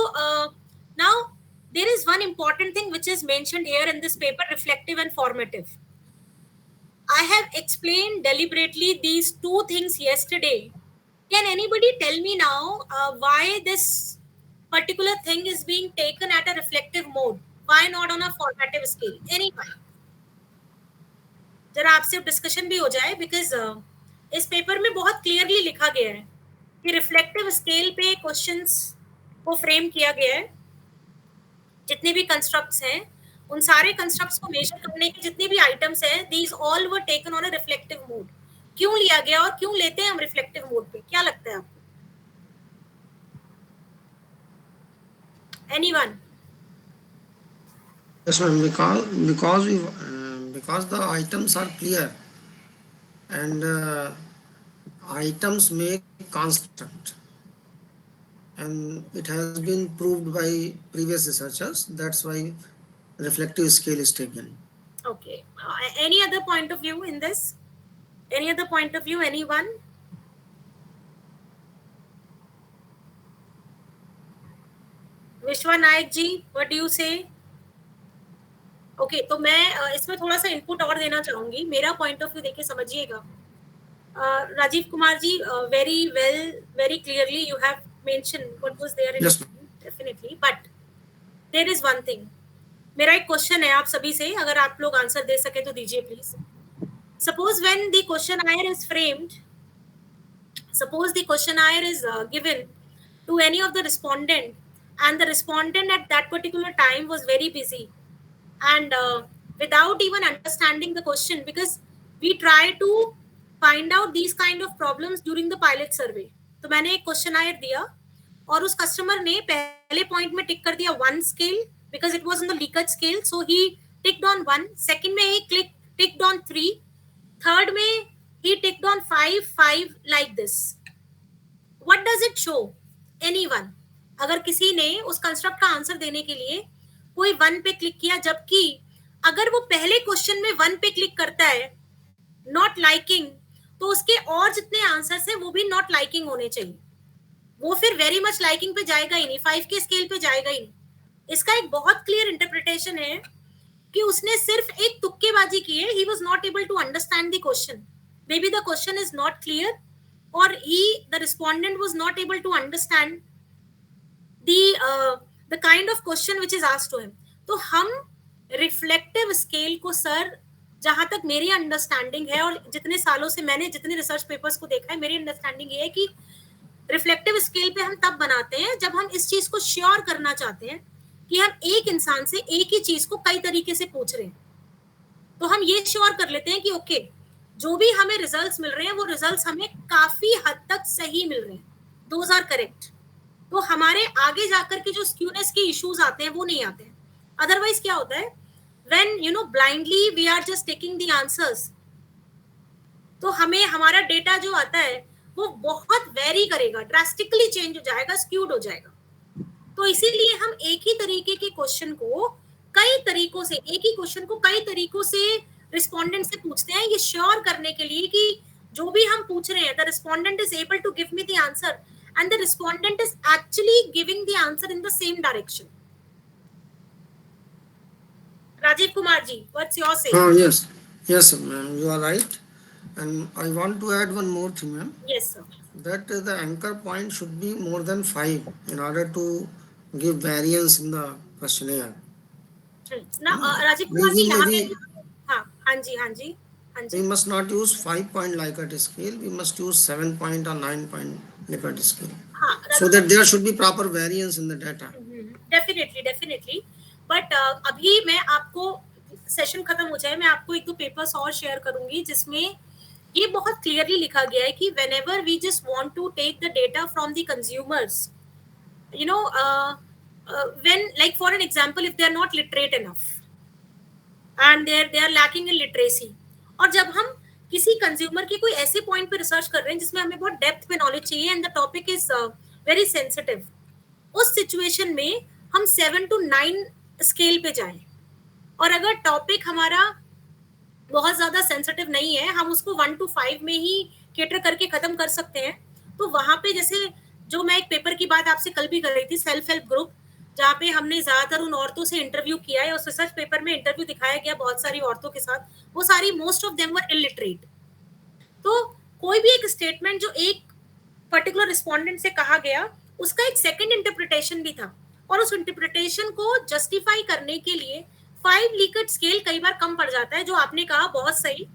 now there is one important thing which is mentioned here in this paper, reflective and formative. I have explained deliberately these two things yesterday. Can anybody tell me now why this particular thing is being taken at a reflective mode? Why not on a formative scale? Anyone? जरा आपसे discussion भी हो जाए, because इस paper में बहुत clearly लिखा गया है कि रिफ्लेक्टिव स्केल पे क्वेश्चंस को फ्रेम किया गया है. जितने भी कंस्ट्रक्ट्स हैं उन सारे कंस्ट्रक्ट्स को मेजर करने के जितने भी आइटम्स हैं, these all were taken on a reflective mode. क्यों लिया गया और क्यों लेते हैं हम रिफ्लेक्टिव मोड पे, क्या लगता है आपको? Anyone? Yes, ma'am. Because the items are clear, and items make construct, and it has been proved by previous researchers. That's why reflective scale is taken. Okay. Any other point of view in this? Any other point of view? Anyone? विश्वा नायक जी, what do you say? Okay, तो मैं इसमें थोड़ा सा input और देना चाहूंगी. मेरा पॉइंट ऑफ व्यू देखिए, समझिएगा. Rajiv Kumar ji, very well, very clearly you have mention what was there in, definitely, but there is one thing. मेरा एक क्वेश्चन है आप सभी से, अगर आप लोग आंसर दे सके तो दीजिए please. Suppose when the questionnaire is framed, suppose the questionnaire is given to any of the respondent, and the respondent at that particular time was very busy, and without even understanding the question, because we try to find out these kind of problems during the pilot survey. तो मैंने एक questionnaire दिया और उस customer ने पहले point में टिक कर दिया 1 scale, because it was on the Likert scale, so he ticked on 1. second में he ticked on 3. third में he ticked on 5 like this. What does it show? Anyone? अगर किसी ने उस कंस्ट्रक्ट का आंसर देने के लिए कोई 1 पे क्लिक किया, जबकि अगर वो पहले क्वेश्चन में 1 पे क्लिक करता है नॉट लाइकिंग, तो उसके और जितने आंसर्स हैं वो भी नॉट लाइकिंग होने चाहिए. वो फिर वेरी मच लाइकिंग पे जाएगा ही नहीं, 5 के स्केल पे जाएगा ही नहीं. इसका एक बहुत क्लियर इंटरप्रिटेशन है कि उसने सिर्फ एक तुक्केबाजी की है. He was not able to understand the question. Maybe the question is not clear, or the respondent was not able to understand the kind of question which is asked to him. तो हम reflective scale को sir, जहां तक मेरी understanding है और जितने सालों से मैंने जितने रिसर्च पेपर्स को देखा है, मेरी अंडरस्टैंडिंग ये है कि रिफ्लेक्टिव स्केल पे हम तब बनाते हैं जब हम इस चीज को श्योर करना चाहते हैं कि हम एक इंसान से एक ही चीज को कई तरीके से पूछ रहे हैं. तो हम ये श्योर कर लेते हैं कि ओके, जो भी हमें रिजल्ट्स मिल रहे हैं वो रिजल्ट्स हमें काफी हद तक सही मिल रहे हैं, दोज आर करेक्ट. तो हमारे आगे जाकर के जो स्क्यूनेस के इश्यूज आते हैं वो नहीं आते हैं. अदरवाइज क्या होता है, when you know blindly we are just taking the answers, तो हमें हमारा डेटा जो आता है वो बहुत वेरी करेगा, ड्रास्टिकली चेंज हो जाएगा, स्क्यूड हो जाएगा. तो इसीलिए हम एक ही तरीके के क्वेश्चन को कई तरीकों से, एक ही क्वेश्चन को कई तरीकों से रिस्पोंडेंट से पूछते हैं, ये श्योर करने के लिए कि जो भी हम पूछ रहे हैं, the respondent is able to give me the answer, and the respondent is actually giving the answer in the same direction. Rajiv Kumar ji, what's your say? Yes ma'am, you are right, and I want to add one more thing, ma'am. Yes sir. That the anchor point should be more than 5 in order to give variance in the questionnaire. ना राजीव कुमार जी, यहाँ पे हाँ जी. We must not use 5-point Likert scale. We must use 7-point or 9-point Likert scale. So that there should be proper variance in the data. Definitely. But अभी मैं आपको, session खत्म हो जाए, मैं आपको एक दो पेपर्स और शेयर करूंगी जिसमें ये बहुत क्लियरली लिखा गया है कि whenever we just want to take the data from the consumers, you know when, like for an example, if they are not literate enough and they are lacking in literacy, और जब हम किसी consumer की कोई ऐसे point पे research कर रहे हैं जिसमें हमें बहुत डेप्थ में नॉलेज चाहिए and the topic is very sensitive, उस सिचुएशन में हम 7 to 9 स्केल पे जाएं, और अगर टॉपिक हमारा बहुत ज्यादा सेंसिटिव नहीं है, हम उसको 1 to 5 में ही केटर करके खत्म कर सकते हैं। तो वहां पे जैसे जो मैं एक पेपर की बात आपसे कल भी कर रही थी, सेल्फ हेल्प ग्रुप, जहाँ पे हमने ज्यादातर उन औरतों से इंटरव्यू किया है, उस रिसर्च पेपर में इंटरव्यू दिखाया गया बहुत सारी औरतों के साथ, वो सारी most of them were illiterate. तो कोई भी एक स्टेटमेंट जो एक पर्टिकुलर रिस्पोंडेंट से कहा गया, उसका एक सेकंड इंटरप्रिटेशन भी था, और उस इंटरप्रिटेशन को जस्टिफाई करने के लिए 5 लीकट स्केल कई बार कम पड़ जाता है, जो आपने कहा बहुत सही।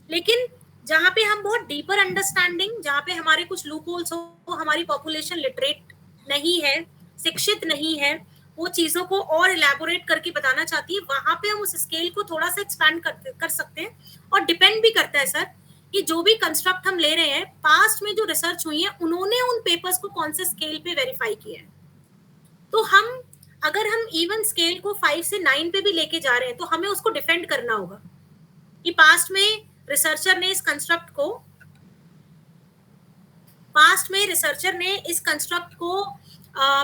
लेकिन जहाँ पे हम बहुत डीपर अंडरस्टैंडिंग, जहाँ पे हमारे कुछ लूप होल्स हो, हमारी पॉपुलेशन लिटरेट नहीं है, शिक्षित नहीं है, वो चीजों को और इलेबोरेट करके बताना चाहती है, वहां पे हम उस स्केल को थोड़ा सा एक्सपैंड कर सकते हैं। और डिपेंड भी करता है सर कि जो भी कंस्ट्रक्ट हम ले रहे हैं, पास्ट में जो रिसर्च हुई है उन्होंने उन पेपर्स को कौन से स्केल पे वेरीफाई किया है। तो हम अगर हम इवन स्केल को 5 से 9 पे भी लेके जा रहे हैं, तो हमें उसको डिफेंड करना होगा कि पास्ट में रिसर्चर ने इस कंस्ट्रक्ट को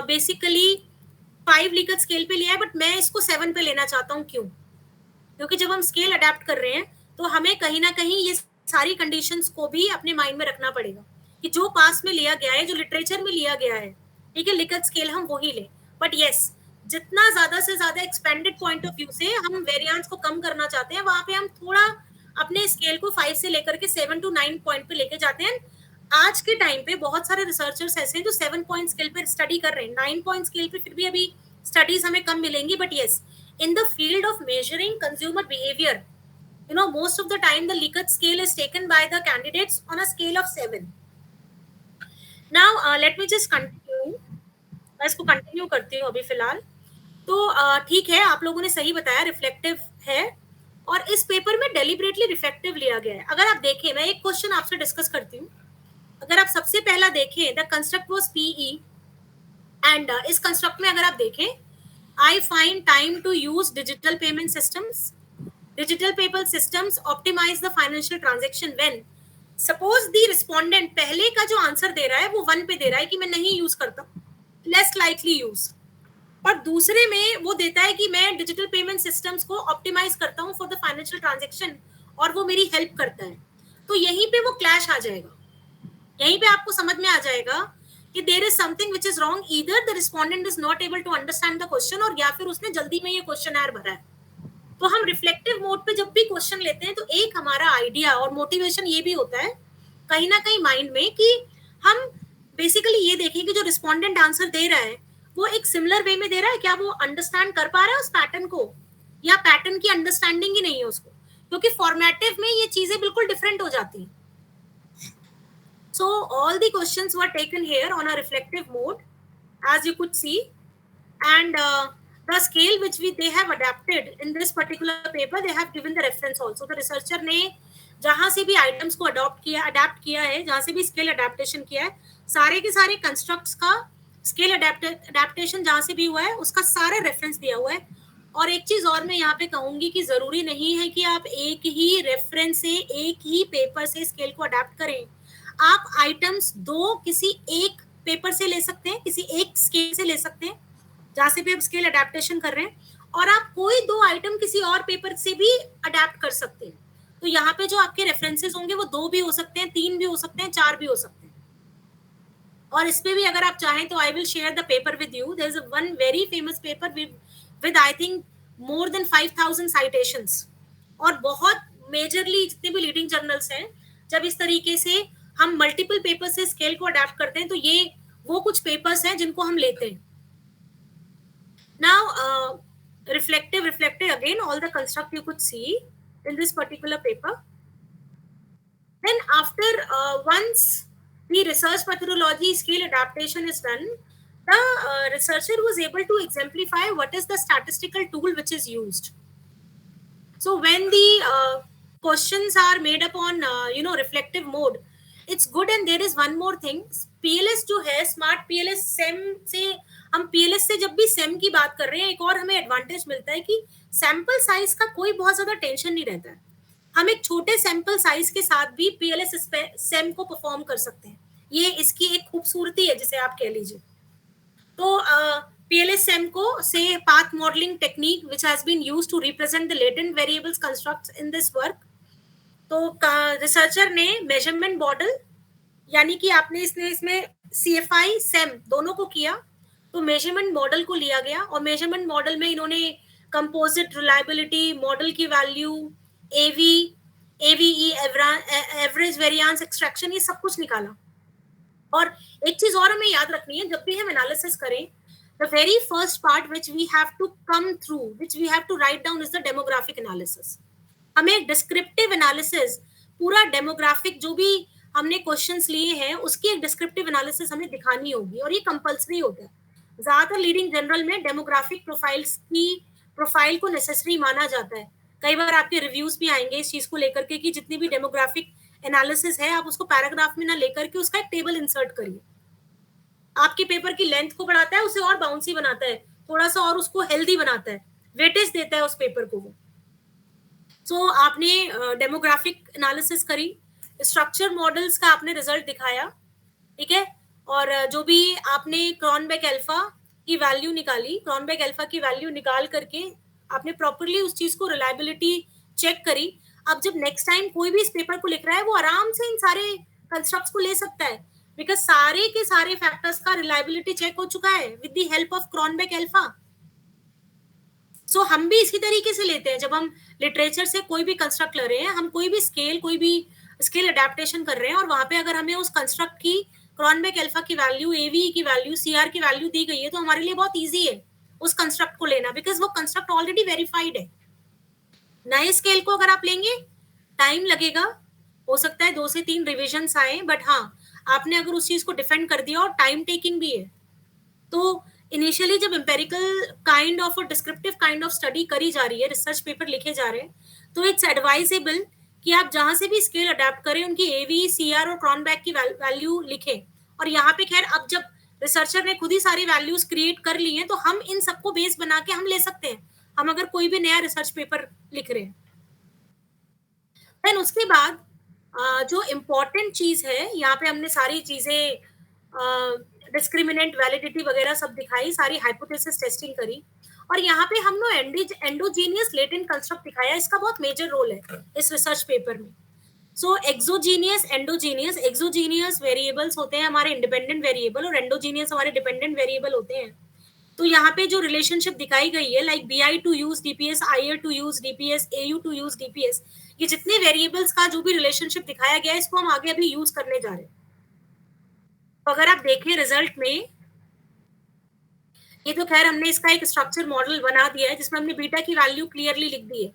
बेसिकली 5 लीकट स्केल पे लिया है, बट मैं इसको 7 पे लेना चाहता हूँ। क्यों? क्योंकि जब हम स्केल अडेप्ट कर रहे हैं तो हमें कहीं ना कहीं ये सारी कंडीशंस को भी अपने माइंड में रखना पड़ेगा कि जो पास में लिया गया है, जो लिटरेचर में लिया गया है, ठीक है, लिकट स्केल हम वही लें। बट यस, जितना ज्यादा से ज्यादा एक्सपेंडेड पॉइंट ऑफ व्यू से हम वेरिएंस को कम करना चाहते हैं, वहां पे हम थोड़ा अपने स्केल को 5 से लेकर के 7 to 9 पॉइंट पे लेके जाते हैं। आज के टाइम पे बहुत सारे रिसर्चर्स ऐसे हैं जो 7 पॉइंट स्केल पे स्टडी कर रहे हैं, 9 पॉइंट स्केल पे फिर भी अभी स्टडीज हमें कम मिलेंगी। But yes, in the field of measuring consumer behavior, most of the time the Likert scale is taken by the candidates on a scale of 7. Now let me just continue, मैं इसको continue करती हूँ अभी फिलहाल। तो ठीक है, आप लोगों ने सही बताया, रिफ्लेक्टिव है, और इस पेपर में डेलिबरेटली रिफ्लेक्टिव लिया गया है। अगर आप देखें, मैं एक क्वेश्चन आपसे डिस्कस करती हूँ। अगर आप सबसे पहला देखें, the construct was PE, and इस कंस्ट्रक्ट में अगर आप देखें, I find time to use digital payment systems. Digital payment systems optimize the financial transaction when, suppose the respondent पहले का जो आंसर दे रहा है वो 1 पे दे रहा है कि मैं नहीं यूज करता, less likely use, और दूसरे में वो देता है कि मैं डिजिटल पेमेंट सिस्टम्स को ऑप्टिमाइज करता हूँ फॉर द फाइनेंशियल ट्रांजेक्शन, और वो मेरी हेल्प करता है। तो यहीं पे वो क्लैश आ जाएगा, यहीं पे आपको समझ में आ जाएगा कि there is something which is wrong, either the respondent is not able to understand the question, और या फिर उसने जल्दी में ये क्वेश्चनर भरा है। तो हम रिफ्लेक्टिव मोड पे जब भी क्वेश्चन लेते हैं, तो एक हमारा आइडिया और मोटिवेशन ये भी होता है कहीं ना कहीं माइंड में कि हम बेसिकली ये देखें कि जो रिस्पोंडेंट आंसर दे रहा है वो एक सिमिलर वे में दे रहा है, क्या वो अंडरस्टैंड कर पा रहा है उस पैटर्न को, या पैटर्न की अंडरस्टैंडिंग ही नहीं है उसको, क्योंकि फॉर्मेटिव में ये चीजें बिल्कुल डिफरेंट हो जाती हैं। So all the questions were taken here on a reflective mode, as you could see, and the scale which they have adapted in this particular paper, they have given the reference also. The researcher ने जहाँ से भी items को adopt किया है, जहाँ से भी स्केल अडेप्टेशन किया है, सारे के सारे कंस्ट्रक्ट्स का स्केल अडेप्टेशन जहाँ से भी हुआ है उसका सारा रेफरेंस दिया हुआ है। और एक चीज और मैं यहाँ पे कहूंगी कि जरूरी नहीं है कि आप एक ही रेफरेंस से, एक ही पेपर से स्केल को अडेप्ट करें। आप आइटम्स 2 किसी एक पेपर से ले सकते हैं, किसी एक स्केल से ले सकते हैं जहाँ से भी आप स्केल अडेप्टेशन कर रहे हैं, और आप कोई 2 आइटम किसी और पेपर से भी अडेप्ट कर सकते हैं। तो यहाँ पे जो आपके रेफरेंसेस होंगे वो 2 भी हो सकते हैं, 3 भी हो सकते हैं, 4 भी हो सकते हैं। और इस पे भी अगर आप चाहें तो I will share the paper with you. There is one very famous paper with I think more than 5000 citations, और बहुत मेजरली जितने भी लीडिंग जर्नल्स हैं, जब इस तरीके से हम मल्टीपल पेपर से स्केल को अडेप्ट करते हैं, तो ये वो कुछ पेपर्स हैं जिनको हम लेते हैं। Now reflective again, all the construct you could see in this particular paper. Then after once the research methodology scale adaptation is done, the researcher was able to exemplify what is the statistical tool which is used. So when the questions are made up on reflective mode, it's good. And there is one more thing, PLS जो है, smart PLS same से हम PLS से जब भी same की बात कर रहे हैं, एक और हमें एडवांटेज मिलता है कि सैंपल साइज का कोई बहुत ज्यादा टेंशन नहीं रहता है। हम एक छोटे सैंपल साइज के साथ भी पीएलएस सेम को परफॉर्म कर सकते हैं। ये इसकी एक खूबसूरती है जिसे आप कह लीजिए। तो पीएलएस सेम को से path modelling technique which has been used to represent the latent variables constructs in this work. तो रिसर्चर ने मेजरमेंट मॉडल, यानी कि आपने इसमें सीएफआई सेम दोनों को किया, तो मेजरमेंट मॉडल को लिया गया और मेजरमेंट मॉडल में इन्होंने कंपोजिट रिलायबिलिटी मॉडल की वैल्यू, एवी, एवीई एवरेज वेरिएंस एक्सट्रैक्शन, ये सब कुछ निकाला। और एक चीज और हमें याद रखनी है, जब भी हम एनालिसिस करें, the very first part which we have to come through, which we have to write down, is the demographic analysis. हमें एक डिस्क्रिप्टिव एनालिसिस, पूरा डेमोग्राफिक जो भी हमने क्वेश्चंस लिए हैं उसकी एक डिस्क्रिप्टिव एनालिसिस हमें दिखानी होगी, और ये कंपलसरी होता है। ज्यादातर लीडिंग जनरल में डेमोग्राफिक प्रोफाइल्स की प्रोफाइल को नेसेसरी माना जाता है। कई बार आपके रिव्यूज भी आएंगे इस चीज को लेकर के कि जितनी भी डेमोग्राफिक एनालिसिस है आप उसको पैराग्राफ में ना लेकर के उसका एक टेबल इंसर्ट करिए। आपके पेपर की लेंथ को बढ़ाता है, उसे और बाउंसी बनाता है, थोड़ा सा और उसको हेल्दी बनाता है, वेटेज देता है उस पेपर को वो। सो आपने डेमोग्राफिक एनालिसिस करी, स्ट्रक्चर मॉडल्स का आपने रिजल्ट दिखाया, ठीक है, और जो भी आपने क्रॉनबेक अल्फा की वैल्यू निकाली, क्रॉनबेक अल्फा की वैल्यू निकाल करके आपने प्रॉपरली उस चीज को रिलायबिलिटी चेक करी। अब जब नेक्स्ट टाइम कोई भी इस पेपर को लिख रहा है वो आराम से इन सारे कंस्ट्रक्ट्स को ले सकता है, बिकॉज सारे के सारे फैक्टर्स का रिलायबिलिटी चेक हो चुका है with the help of Cronbach alpha. So हम भी इसी तरीके से लेते हैं, जब हम लिटरेचर से कोई भी कंस्ट्रक्ट ले रहे हैं, हम कोई भी स्केल अडेप्टेशन कर रहे हैं और वहां पे अगर हमें उस कंस्ट्रक्ट की क्रॉनबेक अल्फा की वैल्यू, एवी की वैल्यू, सीआर की वैल्यू दी गई है, तो हमारे लिए बहुत इजी है उस कंस्ट्रक्ट को लेना, बिकॉज वो कंस्ट्रक्ट ऑलरेडी वेरीफाइड है। नए स्केल को अगर आप लेंगे टाइम लगेगा, हो सकता है 2 से 3 रिविजन आए, बट हाँ आपने अगर उस चीज को डिफेंड कर दिया, और टाइम टेकिंग भी है। तो इनिशियली जब एम्पेरिकल काइंड ऑफ और डिस्क्रिप्टिव काइंड ऑफ स्टडी करी जा रही है, रिसर्च पेपर लिखे जा रहे हैं, तो इट्स एडवाइजेबल कि आप जहां से भी स्केल अडेप्ट करें उनकी एवी, सीआर और क्रॉनबैक की वैल्यू लिखें। और यहाँ पे खैर अब जब रिसर्चर ने खुद ही सारी वैल्यूज क्रिएट कर ली हैं, तो हम इन सबको बेस बना के हम ले सकते हैं, हम अगर कोई भी नया रिसर्च पेपर लिख रहे हैं। देन उसके बाद जो इम्पोर्टेंट चीज है, यहाँ पे हमने सारी चीजें डिस्क्रिमिनेंट, वैलिडिटी वगैरह सब दिखाई, सारी हाइपोथेसिस टेस्टिंग करी, और यहाँ पे हम लोग एंडोजीनियस लेटेंट कंस्ट्रक्ट दिखाया। इसका बहुत मेजर रोल है इस रिसर्च पेपर में। सो एक्सोजीनियस, एंडोजीनियस, एक्सोजीनियस वेरिएबल्स होते हैं हमारे इंडिपेंडेंट वेरिएबल, और एंडोजीनियस हमारे डिपेंडेंट वेरिएबल होते हैं। तो यहाँ पे जो रिलेशनशिप दिखाई गई है, like BI to use DPS, IR to use DPS, AU to use DPS, ये जितने वेरिएबल्स का जो भी रिलेशनशिप दिखाया गया है, इसको हम आगे अभी यूज करने जा रहे हैं। तो अगर आप देखें रिजल्ट में, ये तो खैर हमने इसका एक स्ट्रक्चर मॉडल बना दिया है जिसमें हमने बीटा की वैल्यू क्लियरली लिख दी है,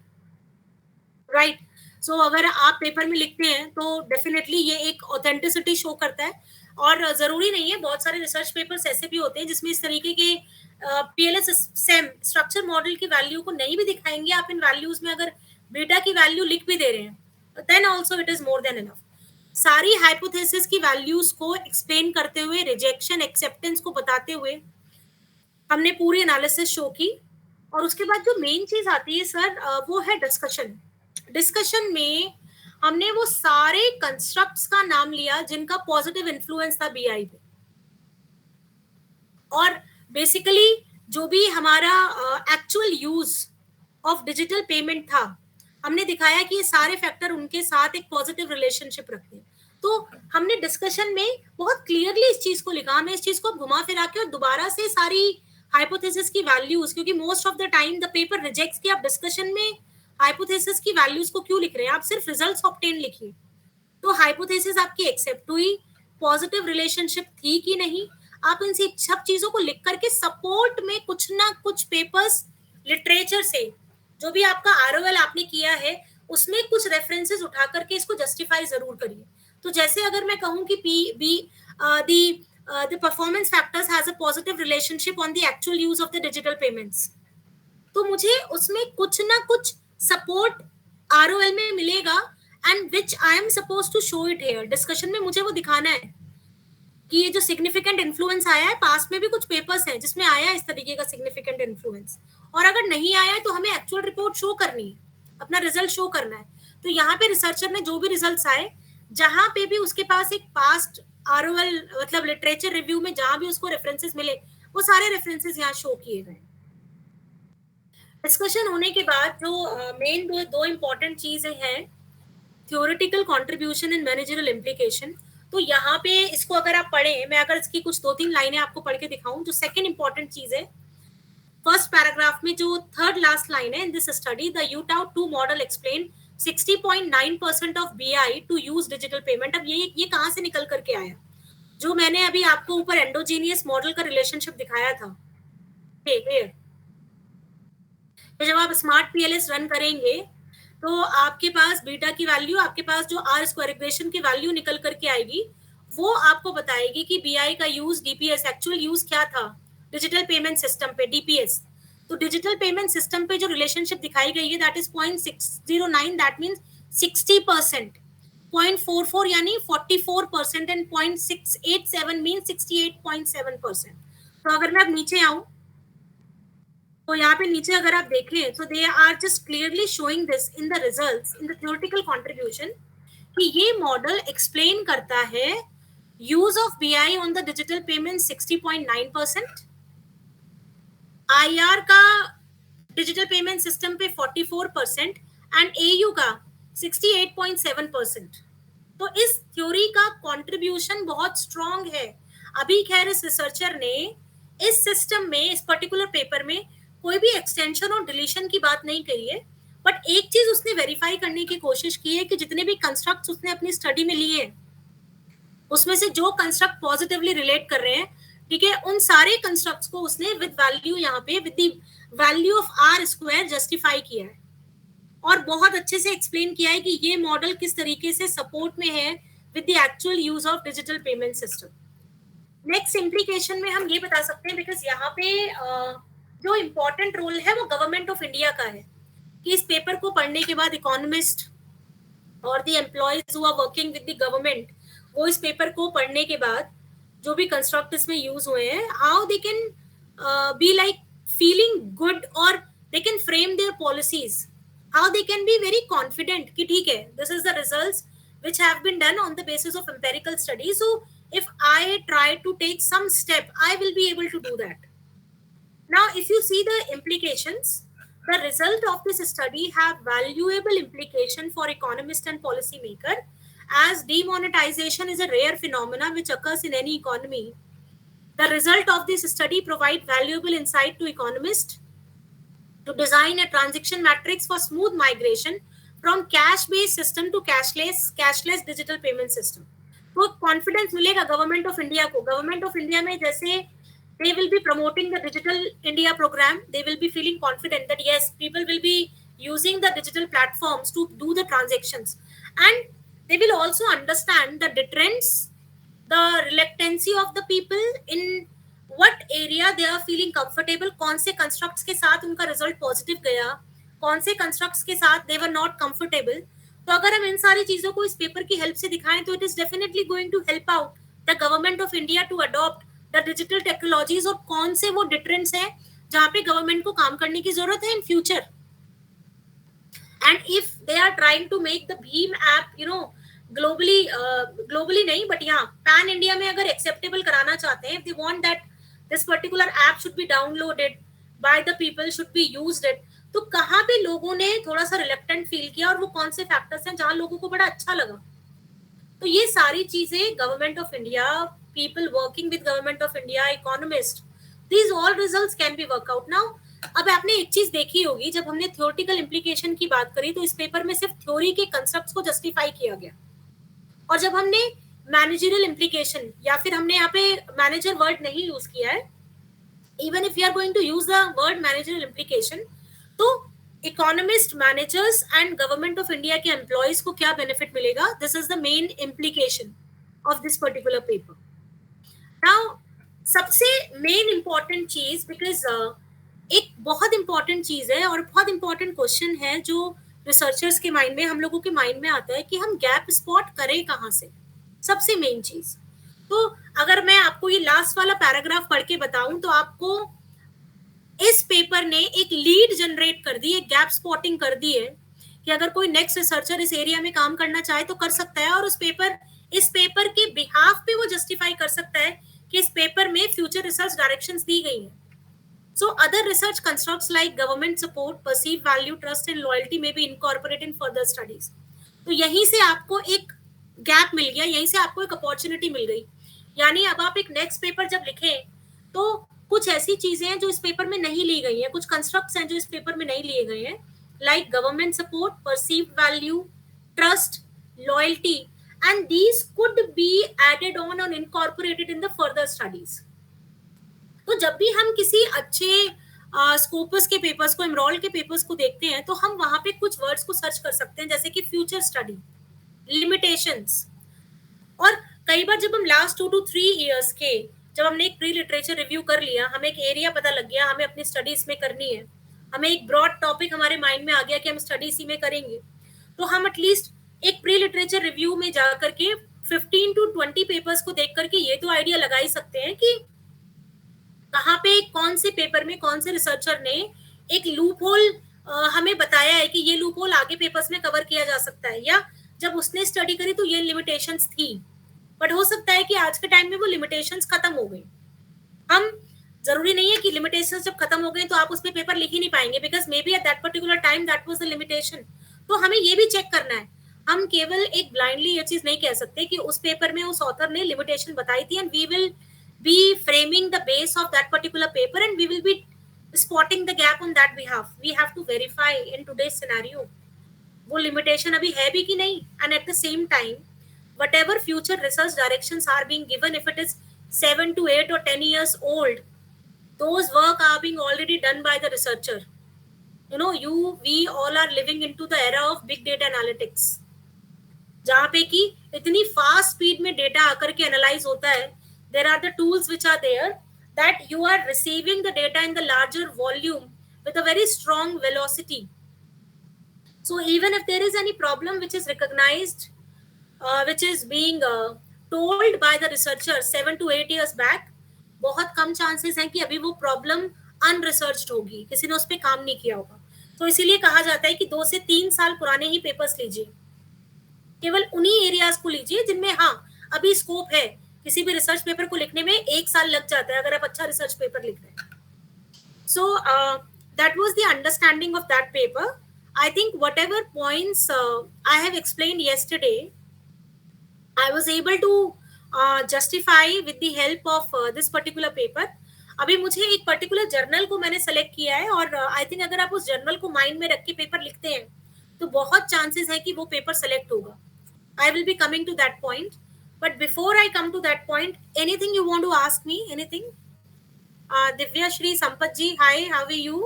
राइट। सो अगर आप पेपर में लिखते हैं तो डेफिनेटली ये एक ऑथेंटिसिटी शो करता है, और जरूरी नहीं है, बहुत सारे रिसर्च पेपर्स ऐसे भी होते हैं जिसमें इस तरीके के PLS सेम स्ट्रक्चर मॉडल की वैल्यू को नहीं भी दिखाएंगे, आप इन वैल्यूज में अगर बीटा की वैल्यू लिख भी दे रहे हैं, then also it is more than enough. सारी हाइपोथेसिस की वैल्यूज को एक्सप्लेन करते हुए, रिजेक्शन एक्सेप्टेंस को बताते हुए हमने पूरी एनालिसिस शो की। और उसके बाद जो मेन चीज आती है सर, वो है डिस्कशन। डिस्कशन में हमने वो सारे कंस्ट्रक्ट्स का नाम लिया जिनका पॉजिटिव इन्फ्लुएंस था BI पे, और बेसिकली जो भी हमारा actual use of digital payment था, हमने दिखाया कि ये सारे फैक्टर उनके साथ एक पॉजिटिव रिलेशनशिप रखते हैं। तो हमने डिस्कशन में बहुत क्लियरली इस चीज को लिखा, हमें इस चीज को घुमा फिरा के और दोबारा से सारी हाइपोथेसिस की वैल्यूज, क्योंकि most of the time the paper rejects कि आप डिस्कशन में हाइपोथेसिस की वैल्यूज को क्यों लिख रहे हैं, आप सिर्फ रिजल्ट्स ऑब्टेन लिखिए। तो हाइपोथेसिस आपकी एक्सेप्ट हुई, पॉजिटिव रिलेशनशिप थी कि नहीं, आप इन सब चीजों को लिख करके सपोर्ट में कुछ ना कुछ पेपर्स लिटरेचर से, जो भी आपका ROL आपने किया है उसमें कुछ रेफरेंसेस उठा करके इसको जस्टिफाई जरूर करिए। तो जैसे अगर मैं कहूं कि the performance factors has a positive relationship on the actual use of the digital payments, तो मुझे उसमें कुछ ना कुछ सपोर्ट ROL में मिलेगा, and which I am supposed to show it here. Discussion में मुझे वो दिखाना है। कि ये जो सिग्निफिकेंट इन्फ्लुएंस आया है, पास में भी कुछ पेपर्स हैं जिसमें आया है इस तरीके का सिग्निफिकेंट इन्फ्लुएंस, और अगर नहीं आया है तो हमें एक्चुअल रिपोर्ट शो करनी है, अपना रिजल्ट शो करना है। तो यहाँ पे रिसर्चर ने जो भी रिजल्ट्स आए, जहां पे भी उसके पास एक पास्ट आरओएल मतलब लिटरेचर रिव्यू में जहां भी उसको रेफरेंसेस मिले, वो सारे रेफरेंसेस यहाँ शो किए गए। डिस्कशन होने के बाद जो मेन दो इम्पोर्टेंट चीजें हैं, theoretical contribution and managerial implication. तो यहाँ पे इसको अगर आप पढ़ें, मैं अगर इसकी कुछ 2-3 लाइनें आपको पढ़ के दिखाऊं, जो सेकंड इंपॉर्टेंट चीज है, फर्स्ट पैराग्राफ में जो थर्ड लास्ट लाइन है, in this study the UTAUT 2 model explain 60.9% of BI to use digital payment. अब ये कहाँ से निकल करके आया? जो मैंने अभी आपको ऊपर एंडोजीनियस मॉडल का रिलेशनशिप दिखाया था, तो जब आप स्मार्ट पीएलएस रन करेंगे तो आपके पास बीटा की वैल्यू, आपके पास जो आर स्क्वायर इक्वेशन की वैल्यू निकल करके आएगी, वो आपको बताएगी कि बीआई का यूज, डीपीएस एक्चुअल यूज क्या था डिजिटल पेमेंट सिस्टम पे, डीपीएस। तो डिजिटल पेमेंट सिस्टम पे जो रिलेशनशिप दिखाई गई है, दैट इज 0.609, दैट मीन्स 60%, 0.44 यानी 44%, एंड 0.687 मीन 68.7%। तो अगर मैं अब नीचे आऊं, तो यहाँ पे नीचे अगर आप देखें तो they are just clearly showing this in the results in the theoretical contribution, कि ये मॉडल एक्सप्लेन करता है use of BI on the digital payment 60.9%, IR का डिजिटल पेमेंट सिस्टम पे 44% एंड एयू का 68.7%। तो इस थ्योरी का कंट्रीब्यूशन बहुत स्ट्रॉन्ग है। अभी खैर इस रिसर्चर ने इस सिस्टम में, इस पर्टिकुलर पेपर में कोई भी एक्सटेंशन और डिलीशन की बात नहीं करी है, बट एक चीज उसने वेरीफाई करने की कोशिश की है कि जितने भी कंस्ट्रक्ट्स उसने अपनी स्टडी में लिए हैं, उसमें से जो कंस्ट्रक्ट पॉजिटिवली रिलेट कर रहे हैं, ठीक है, उन सारे कंस्ट्रक्ट्स को उसने विद वैल्यू, यहाँ पे with the value of R square justify किया है, और बहुत अच्छे से एक्सप्लेन किया है कि ये मॉडल किस तरीके से सपोर्ट में है with the actual use of digital payment system. Next implication में हम ये बता सकते हैं, बिकॉज यहाँ पे जो इम्पोर्टेंट रोल है वो गवर्नमेंट ऑफ इंडिया का है, कि इस पेपर को पढ़ने के बाद इकोनॉमिस्ट और the employees who are working with the government, वो इस पेपर को पढ़ने के बाद जो भी कंस्ट्रक्ट इसमें यूज हुए हैं, how they can be like feeling good, और they can frame their policies, how they can be very confident कि ठीक है, this is the results which have been done on the basis of empirical studies. So if I try to take some step, I will be able to do that. Now if you see the implications, the result of this study have valuable implication for economist and policy maker, as demonetization is a rare phenomena which occurs in any economy. The result of this study provide valuable insight to economists to design a transaction matrix for smooth migration from cash based system to cashless digital payment system. तो confidence मिलेगा government of India को। Government of India में जैसे they will be promoting the digital India program, they will be feeling confident that yes, people will be using the digital platforms to do the transactions, and they will also understand the deterrence, the reluctancy of the people, in what area they are feeling comfortable, कौन से constructs के साथ उनका result positive गया, कौन से constructs के साथ दे वर नॉट कंफर्टेबल। तो अगर हम इन सारी चीजों को इस पेपर की हेल्प से दिखाएं, तो it is definitely going to help out the government of India to adopt the digital technologies, और कौन से वो डिटरेंट्स हैं जहां पे गवर्नमेंट को काम करने की जरूरत है in future. And if they are trying to make the भीम ऐप, यू नो, ग्लोबली नहीं बट यहाँ पैन इंडिया में अगर एक्सेप्टेबल कराना चाहते हैं, if they want that this particular app should be downloaded by the people, should be used it, तो कहाँ पे लोगों ने थोड़ा सा रिलेक्टेंट फील किया, और वो कौन से फैक्टर्स हैं जहां लोगों को बड़ा अच्छा लगा। तो ये सारी चीजें government of India, people working with government of India, economist, these all results can be workout. Now अब आपने एक चीज देखी होगी, जब हमने थ्योरेटिकल इम्प्लीकेशन की बात करी तो इस पेपर में सिर्फ थ्योरी के कंसेप्ट्स को जस्टिफाई किया गया, और जब हमने मैनेजरियल इम्प्लीकेशन, या फिर हमने यहाँ पे मैनेजर वर्ड नहीं यूज किया है, even if you are going to use the word managerial implication, तो economist, managers and government of India के एम्प्लॉयज को क्या बेनिफिट मिलेगा, this is the main implication of this particular paper. Now सबसे main important चीज, because एक बहुत important चीज है और बहुत इंपॉर्टेंट क्वेश्चन है जो रिसर्चर्स के माइंड में, हम लोगों के माइंड में आता है कि हम गैप स्पॉट करें कहाँ से, सबसे मेन चीज। तो अगर मैं आपको ये लास्ट वाला पैराग्राफ पढ़ के बताऊं तो आपको इस पेपर ने एक लीड जनरेट कर दी, एक गैप स्पॉटिंग कर दी है कि अगर कोई नेक्स्ट रिसर्चर इस एरिया में काम करना चाहे तो कर सकता है, और इस पेपर के बिहाफ पे वो जस्टिफाई कर सकता है कि इस पेपर में फ्यूचर रिसर्च डायरेक्शंस दी गई हैं. So other research constructs like government support, perceived value, trust and loyalty may be incorporated in further studies. तो यहीं से आपको एक गैप मिल गया, यहीं से आपको एक अपॉर्चुनिटी मिल गई. यानी अब आप एक नेक्स्ट पेपर जब लिखें तो कुछ ऐसी चीजें हैं जो इस पेपर में नहीं ली गई हैं, कुछ कंस्ट्रक्ट्स हैं जो इस पेपर में नहीं लिए गए हैं, like government support, perceived value, trust, loyalty, and these could be added on और incorporated in the further studies. तो जब भी हम किसी अच्छे स्कोपस के पेपर्स को, एमरोल्ड के पेपर्स को देखते हैं तो हम वहां पे कुछ वर्ड्स को सर्च कर सकते हैं, जैसे कि फ्यूचर स्टडी, लिमिटेशंस. और कई बार जब हम लास्ट 2 to 3 years के जब हमने एक प्री लिटरेचर रिव्यू कर लिया, हमें एक एरिया पता लग गया, हमें अपनी स्टडी इसमें करनी है, हमें एक ब्रॉड टॉपिक हमारे माइंड में आ गया कि हम स्टडी इसी में करेंगे, तो हम एटलीस्ट एक प्री लिटरेचर रिव्यू में जा करके 15 to 20 पेपर्स को देख करके ये तो आइडिया लगा ही सकते हैं कि कहाँ पे कौन से पेपर में कौन से रिसर्चर ने एक लूप होल हमें बताया है कि ये लूप होल आगे पेपर्स में कवर किया जा सकता है, या जब उसने स्टडी करी तो ये लिमिटेशंस थी, बट हो सकता है कि आज के टाइम में वो लिमिटेशंस खत्म हो गई. हम जरूरी नहीं है कि लिमिटेशंस जब खत्म हो गए तो आप उस पर पेपर लिख ही नहीं पाएंगे, because may be at that particular time that was the limitation. तो हमें ये भी चेक करना है, हम केवल एक ब्लाइंडली ये चीज नहीं कह सकते कि उस पेपर में उस ऑथर ने लिमिटेशन बताई थी and we will be framing the base of that particular paper and we will be spotting the gap on that behalf. We have to verify in today's scenario वो limitation अभी है भी कि नहीं, and at the same time whatever future research directions are being given, if it is 7 to 8 or 10 years old, those work are being already done by the researcher. You know, we all are living into the era of big data analytics, जहाँ पे कि इतनी fast speed में data आकर के analyse होता है. There are the tools which are there that you are receiving the data in the larger volume with a very strong velocity. So even if there is any problem which is recognized, which is being told by the researcher 7 to 8 years back, बहुत कम chances हैं कि अभी वो problem अनरिसर्च्ड होगी, किसी ने उस पर काम नहीं किया होगा. तो इसीलिए कहा जाता है कि 2 से 3 साल पुराने ही पेपर्स लीजिए, केवल उन्हीं एरियाज को लीजिए जिनमें हाँ अभी स्कोप है. किसी भी रिसर्च पेपर को लिखने में 1 साल लग जाता है अगर आप अच्छा रिसर्च पेपर लिख रहे हैं. So that was the understanding of that paper. I think whatever points I have explained yesterday, I was able to justify with the help of this particular paper. अभी मुझे एक पर्टिकुलर जर्नल को मैंने select किया है और I think अगर आप उस जर्नल को माइंड में रख के पेपर लिखते हैं तो बहुत चांसेस है कि वो पेपर सेलेक्ट होगा. I will be coming to that point. But before I come to that point, anything you want to ask me? Anything? Divya Shri Sampath ji, hi, how are you?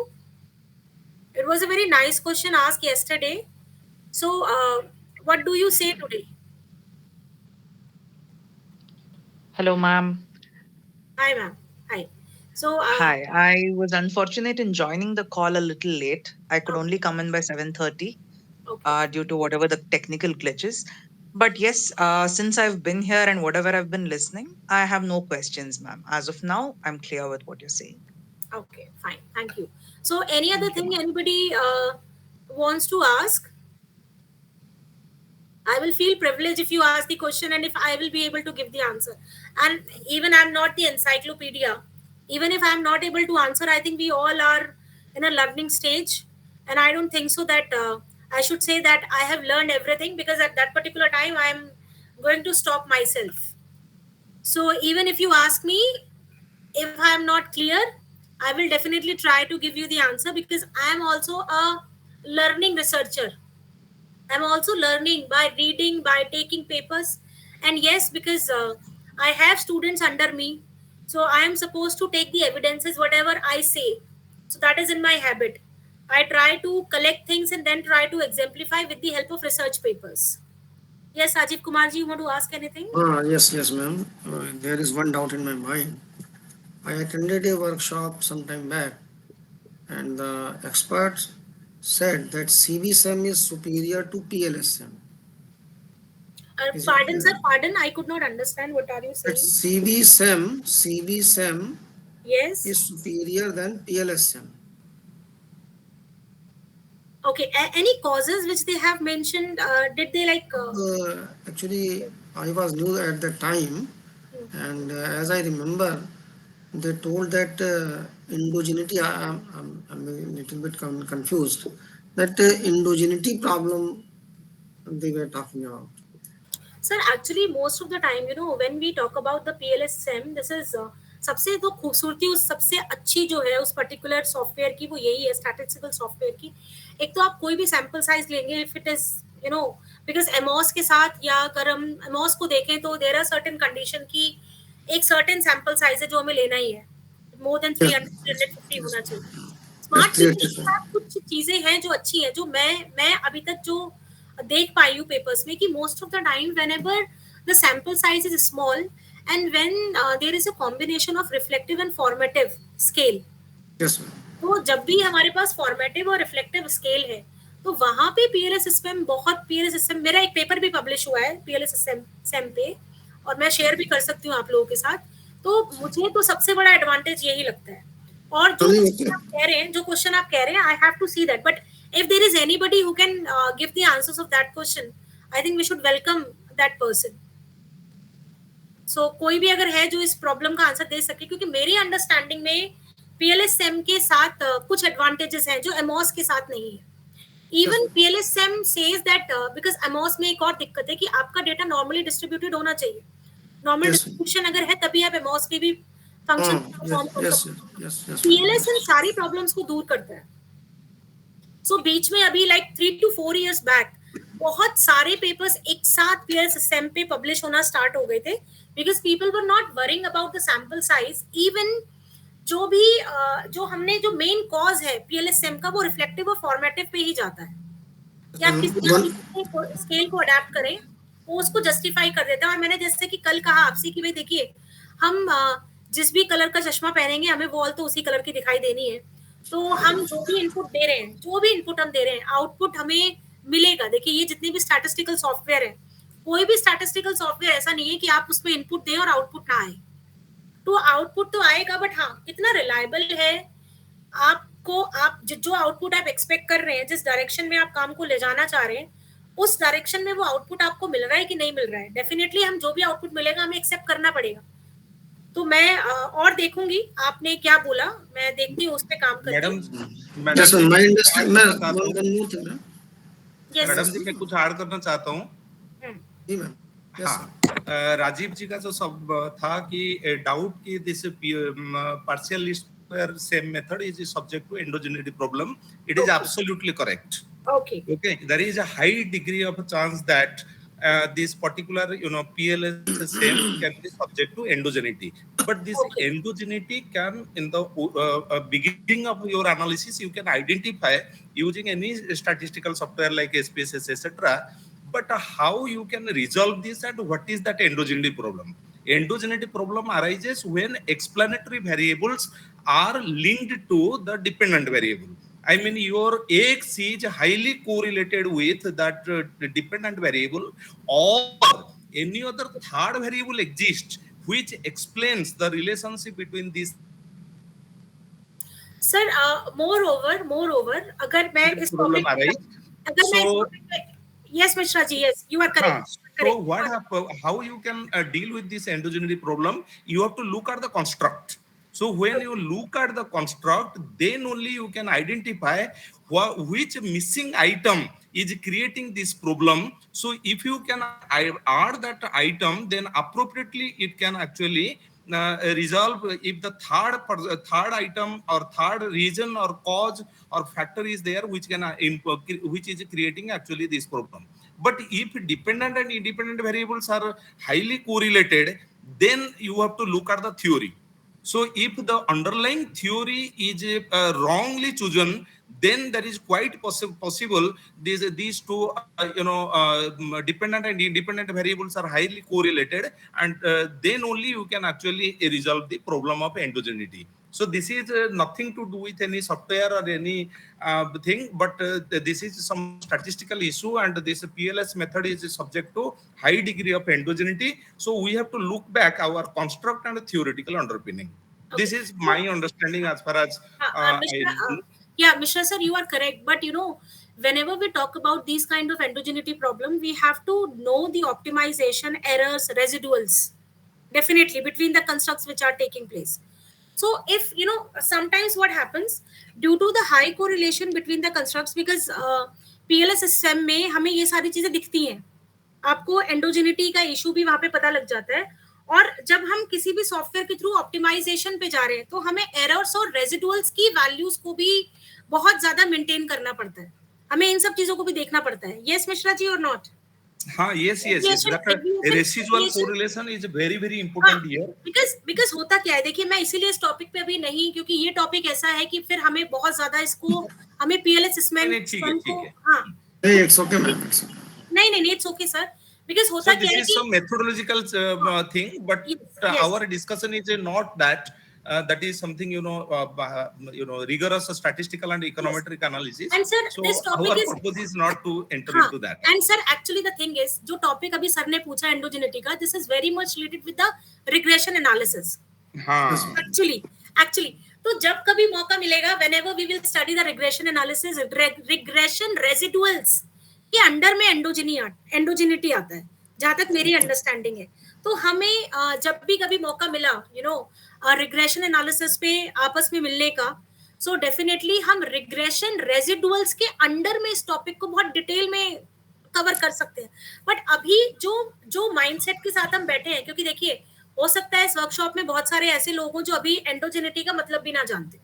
It was a very nice question asked yesterday. So, what do you say today? Hello, ma'am. Hi, ma'am. Hi. So, Hi. I was unfortunate in joining the call a little late. I could only come in by 7:30 okay. due to whatever the technical glitches. But yes, since I've been here and whatever I've been listening, I have no questions, ma'am. As of now, I'm clear with what you're saying. Okay, fine. Thank you. So, any other Thank you, thing ma'am. anybody wants to ask? I will feel privileged if you ask the question and if I will be able to give the answer. And even I'm not the encyclopedia. Even if I'm not able to answer, I think we all are in a learning stage. And I don't think so that I should say that I have learned everything, because at that particular time I'm going to stop myself. So even if you ask me, if I am not clear, I will definitely try to give you the answer, because I am also a learning researcher. I'm also learning by reading, by taking papers. And yes, because I have students under me, so I am supposed to take the evidences, whatever I say. So that is in my habit. I try to collect things and then try to exemplify with the help of research papers. Yes, Ajit Kumarji, you want to ask anything? Yes, ma'am. There is one doubt in my mind. I attended a workshop some time back, and the experts said that CVSM is superior to PLSM. Is it, Pardon, sir. Pardon. I could not understand. What are you that saying? CB SEM Yes. is superior than PLSM. Okay. Any causes which they have mentioned? Did they like? Actually, I was new at the time, Hmm. and as I remember, they told that endogeneity. I'm a little bit confused. That endogeneity problem they were talking about. Sir actually most of the time when we talk about the PLSM, this is सबसे तो खूबसूरती उस सबसे अच्छी जो है उस particular software की वो यही है, स्टैटिस्टिकल सॉफ्टवेयर की। एक तो आप कोई भी सैंपल साइज लेंगे, इफ इट इज बिकॉज एमओस के साथ, या अगर हम एमओस को देखें तो देर आर सर्टेन कंडीशन की एक सर्टेन सैंपल साइज है जो हमें लेना ही है, मोर देन Yes, 300 350 yes, होना चाहिए। yes, स्मार्ट मीटर के साथ कुछ चीजें हैं जो अच्छी हैं, जो मैं अभी तक जो देख पाई हूँ पेपर्स में, कि most of the time when ever the sample size is small and when there is a combination of reflective and formative scale, yes, ma'am. तो जब भी हमारे पास फॉर्मेटिव और रिफ्लेक्टिव स्केल है तो वहां पे PLSSM बहुत PLSSM, मेरा एक पेपर भी पब्लिश हुआ है PLSSM पे, और मैं शेयर भी कर सकती हूँ आप लोगों के साथ। तो मुझे तो सबसे बड़ा एडवांटेज यही लगता है। और जो Only क्वेश्चन आप कह रहे हैं, I have to see that, but if there is anybody who can give the answers of that question, I think we should welcome that person. So कोई भी अगर है जो इस प्रॉब्लम का आंसर दे सके, क्योंकि मेरी अंडरस्टैंडिंग में PLSM के साथ कुछ एडवांटेजेस हैं जो एमओस के साथ नहीं है। Even PLSM says that because AMOS में एक और दिक्कत है कि आपका डेटा नॉर्मली डिस्ट्रीब्यूटेड होना चाहिए। नॉर्मल yes, डिस्ट्रीब्यूशन अगर है तभी आप एमओस पे भी फंक्शन yes, परफॉर्म कर yes, सकते हो। yes, yes, ma'am. PLS इन Yes. सारी प्रॉब्लम्स को दूर करता है। सो बीच में अभी लाइक 3 to 4 years बैक बहुत सारे पेपर्स एक साथ PLSSM पे पब्लिश होना स्टार्ट हो गए थे, because people were not worrying about the sample size. Even जो भी जो हमने जो मेन कॉज है PLSM का वो रिफ्लेक्टिव और फॉर्मेटिव पे ही जाता है, कि आप किसी One, स्केल को अडेप्ट करें वो उसको जस्टिफाई कर देता है। और मैंने जैसे कि कल कहा आपसे कि भाई देखिए, हम जिस भी कलर का चश्मा पहनेंगे हमें वॉल तो उसी कलर की दिखाई देनी है, तो हम जो भी इनपुट दे रहे हैं, जो भी इनपुट हम दे रहे हैं, आउटपुट हमें मिलेगा। देखिए ये जितने भी स्टैटिस्टिकल सॉफ्टवेयर है, कोई भी स्टैटिस्टिकल सॉफ्टवेयर ऐसा नहीं है कि आप उसमें इनपुट दें और आउटपुट ना आए। तो आउटपुट तो आएगा, बट हाँ कितना रिलायबल है, आपको आप जो आउटपुट आप एक्सपेक्ट कर रहे हैं, जिस डायरेक्शन में आप काम को ले जाना चाह रहे हैं, उस डायरेक्शन में वो आउटपुट आपको मिल रहा है कि नहीं मिल रहा है। डेफिनेटली हम जो भी आउटपुट मिलेगा हमें एक्सेप्ट करना पड़ेगा। तो मैं और देखूंगी आपने क्या बोला, मैं देखती हूँ उस पर काम करती मैडम हूँ। yes, madam ma'am. My जी मैं industry, ऐड मैं करना चाहता हूँ। one more thing, ma'am. Yes madam sir. जी मैं कुछ ऐड करना चाहता हूँ। जी मैम, yes, हाँ sir. राजीव जी का जो सब था कि डाउट की this partial least square SEM method is subject to endogeneity problem, it is absolutely correct. Okay Okay, there is a high degree of chance that this particular PLSSM can be subject to endogeneity, but this okay endogeneity can in the beginning of your analysis you can identify using any statistical software like SPSS etc. But how you can resolve this and what is that endogeneity problem? Endogeneity problem arises when explanatory variables are linked to the dependent variable. I mean, your X is highly correlated with that dependent variable, or any other third variable exists which explains the relationship between these sir more over अगर मैं इस problem topic, arise. अगर मैं इस So, topic, yes Mishra ji, yes you are correct so what how you can deal with this endogeneity problem? You have to look at the construct. So when you look at the construct, then only you can identify which missing item is creating this problem. So if you can add that item, then appropriately it can actually resolve. If the third item or third reason or cause or factor is there which can which is creating actually this problem. But if dependent and independent variables are highly correlated, then you have to look at the theory. So if the underlying theory is wrongly chosen, then there is quite possible these two dependent and independent variables are highly correlated, and then only you can actually resolve the problem of endogeneity. So this is nothing to do with any software or any thing, but this is some statistical issue, and this PLS method is subject to high degree of endogeneity. So we have to look back our construct and theoretical underpinning. This is my understanding as far as yeah, Mishra sir, you are correct. But whenever we talk about these kind of endogeneity problem, we have to know the optimization errors, residuals, definitely between the constructs which are taking place. So if sometimes what happens, due to the high correlation between the constructs, because PLS-SEM में हमें ये सारी चीजें दिखती हैं, आपको एंडोजेनिटी का issue भी वहां पे पता लग जाता है, और जब हम किसी भी सॉफ्टवेयर के थ्रू ऑप्टिमाइजेशन पे जा रहे हैं तो हमें एरर्स और रेजिडुअल्स की वैल्यूज को भी बहुत ज्यादा मेंटेन करना पड़ता है, हमें इन सब चीजों को भी देखना पड़ता है. यस मिश्रा जी और नॉट? हाँ, yes. That residual correlation is very very important here. Because होता क्या है, देखिए मैं इसीलिए इस टॉपिक पे अभी नहीं, क्योंकि ये टॉपिक ऐसा है कि फिर हमें बहुत ज्यादा इसको हमें PLS को हाँ It's okay, ma'am. नहीं इट्स ओके सर, बिकॉज होता क्या है This is some methodological thing, but our discussion is not that. That is something rigorous statistical and econometric analysis. And sir, so this topic our is purpose is not to enter into that. And sir, actually the thing is, जो topic अभी sir ने पूछा एंडोजेनिटी का, this is very much related with the regression analysis. हाँ. Actually, तो जब कभी मौका मिलेगा, whenever we will study the regression analysis, regression residuals के अंडर में एंडोजेनिटी आता है, जहां तक मेरी अंडरस्टैंडिंग है. तो हमें जब भी कभी मौका मिला रिग्रेशन एनालिसिस पे आपस में मिलने का, सो डेफिनेटली हम रिग्रेशन रेजिडुअल्स के अंडर में इस टॉपिक को बहुत डिटेल में कवर कर सकते हैं. बट अभी जो माइंडसेट के साथ हम बैठे हैं, क्योंकि देखिए हो सकता है इस वर्कशॉप में बहुत सारे ऐसे लोग हों जो अभी एंडोजेनिटी का मतलब भी ना जानते,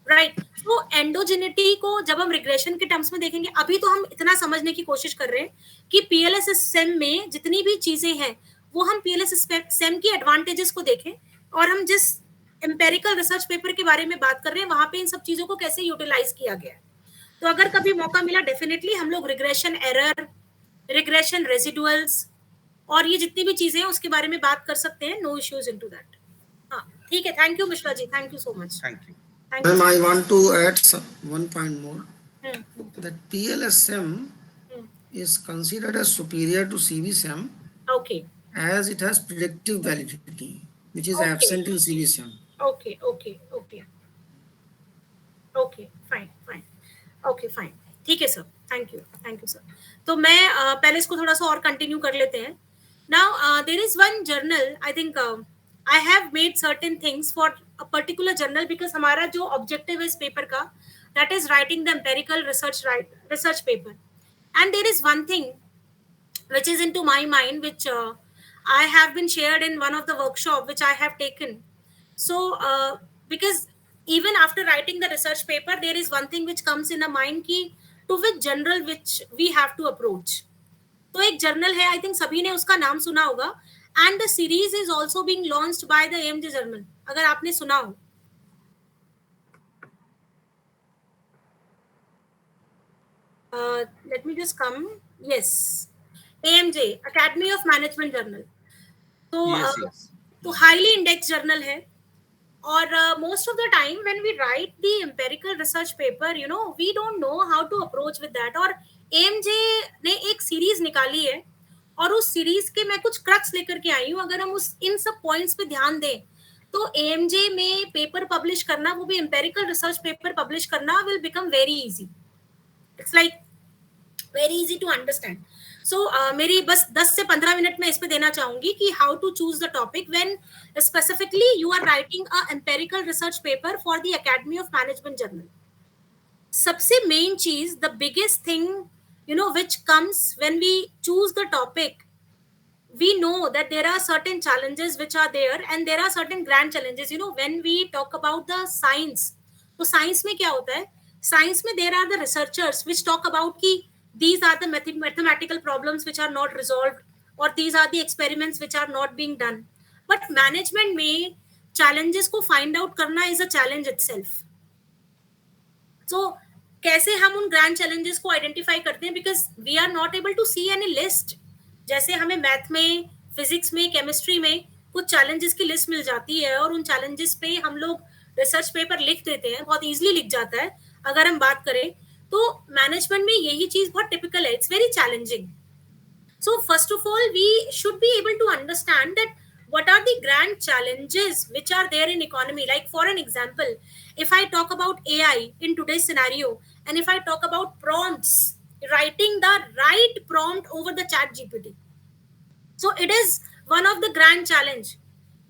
राइट? तो एंडोजेनिटी को जब हम रिग्रेशन के टर्म्स में देखेंगे, अभी तो हम इतना समझने की कोशिश कर रहे हैं कि PLS-SEM में जितनी भी चीजें हैं वो हम PLS-SEM की एडवांटेजेस को देखें, और हम जिस एम्पेरिकल रिसर्च पेपर के बारे में बात कर रहे हैं वहां पे इन सब चीजों को कैसे यूटिलाइज किया गया है. तो अगर कभी मौका मिला, डेफिनेटली हम लोग रिग्रेशन एरर, रिग्रेशन रेजिडुअल्स और ये जितनी भी चीजें हैं उसके बारे में बात कर सकते हैं. No issues into that. हाँ ठीक है, thank you Mishra ji, thank you so much. Thank you. Ma'am, I want to add one point more. That PLS-SEM is considered as superior to CV-SEM. Okay. As it has predictive validity, which is absent in CV-SEM. Okay, fine. Okay, fine. ठीक है sir, thank you sir. तो मैं पहले इसको थोड़ा सा और continue कर लेते हैं. Now there is one journal, I think I have made certain things for a particular journal, because हमारा जो objective है इस पेपर का, that is writing the empirical research paper. And there is one thing which is into my mind, which I have been shared in one of the workshop which I have taken. So because even after writing the research paper, there is one thing which comes in the mind ki to which journal which we have to approach. तो एक journal है, I think सभी ने उसका नाम सुना होगा, and the series is also being launched by the AMJ journal, अगर आपने सुना हो. Let me just come. Yes, AMJ, academy of Management journal. तो हाईली इंडेक्स जर्नल है, और most of the time when we write the empirical research paper, we don't know how to approach with that. और AMJ ने एक series निकाली है, और उस सीरीज के मैं कुछ क्रक्स लेकर के आई हूँ. अगर हम इन सब पॉइंट्स पे ध्यान दें तो AMJ में पेपर पब्लिश करना, वो भी एम्पेरिकल रिसर्च पेपर पब्लिश करना, will become very easy. It's like very easy to understand. So मेरी बस 10 से 15 मिनट में इस पे देना चाहूंगी कि how to choose the topic when specifically you are writing a empirical research paper for the Academy of Management journal. सबसे मेन चीज, the biggest thing which comes when we choose the topic, we know that there are certain challenges which are there, and there are certain grand challenges. When we talk about the science, तो science में क्या होता है? Science में there are the researchers which talk about कि these are the mathematical problems which are not resolved, or these are the experiments which are not being done. But management में challenges को find out करना is a challenge itself. So कैसे हम उन grand challenges को identify करते हैं, because we are not able to see any list. जैसे हमें मैथ में, फिजिक्स में, केमिस्ट्री में कुछ चैलेंजेस की लिस्ट मिल जाती है, और उन चैलेंजेस पे हम लोग रिसर्च पेपर लिख देते हैं, बहुत इजीली लिख जाता है अगर हम बात करें, तो मैनेजमेंट में यही चीज बहुत टिपिकल है, it's very challenging. So first of all, we should be able to understand that what are the grand challenges which are there in economy. Like for an example, if I talk about AI in today's scenario, and if I talk about prompts, writing the right prompt over the chat GPT, so it is one of the grand challenge.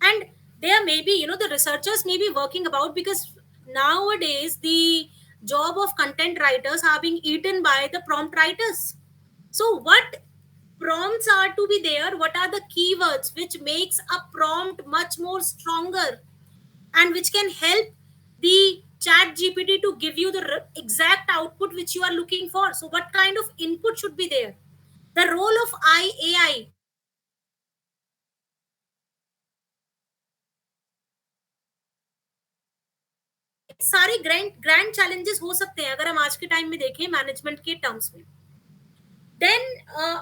And there may be, the researchers may be working about, because nowadays the job of content writers are being eaten by the prompt writers. So what prompts are to be there, what are the keywords which makes a prompt much more stronger, and which can help the chat GPT to give you the exact output which you are looking for. So what kind of input should be there, the role of AI. सारे grand challenges हो सकते हैं अगर हम आज के time में देखें मैनेजमेंट के टर्म्स में. Then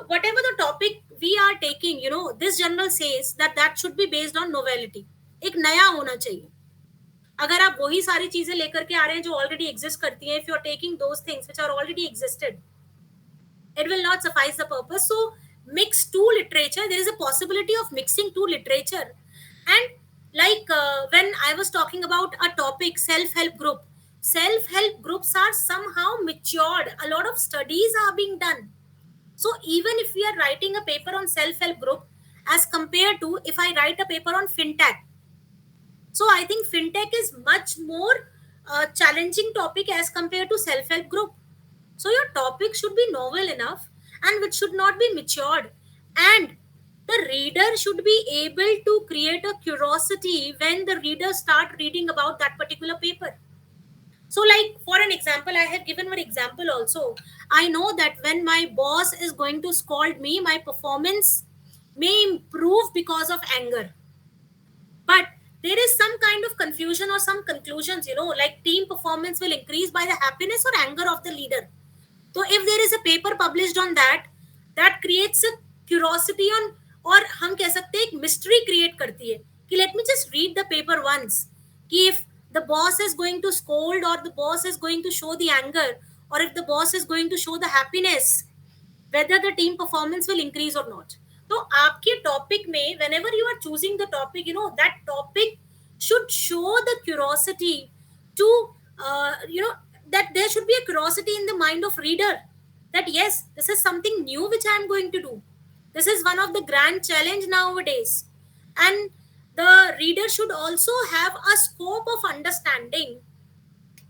whatever the topic we are taking, this journal says that should be based on novelty. एक नया होना चाहिए. अगर आप वही सारी चीजें लेकर के आ रहे हैं जो ऑलरेडी एग्जिस्ट करती हैं, if you are taking those things which are already existed, it will not suffice the purpose. So mix two literature, there is a possibility of mixing two literature. And like when I was talking about a topic, self-help groups are somehow matured, a lot of studies are being done. So even if we are writing a paper on self-help group as compared to if I write a paper on fintech, so I think fintech is much more challenging topic as compared to self-help group. So your topic should be novel enough and which should not be matured, and the reader should be able to create a curiosity when the reader start reading about that particular paper. So like for an example, I have given one example also. I know that when my boss is going to scold me, my performance may improve because of anger, but there is some kind of confusion or some conclusions, like team performance will increase by the happiness or anger of the leader. So if there is a paper published on that, that creates a curiosity on, और हम कह सकते हैं एक mystery create करती है कि let me just read the paper once, कि if the boss is going to scold or the boss is going to show the anger, or if the boss is going to show the happiness, whether the team performance will increase or not. तो आपके topic में whenever you are choosing the topic, that topic should show the curiosity to that there should be a curiosity in the mind of reader, that yes, this is something new which I am going to do, this is one of the grand challenge nowadays. And the reader should also have a scope of understanding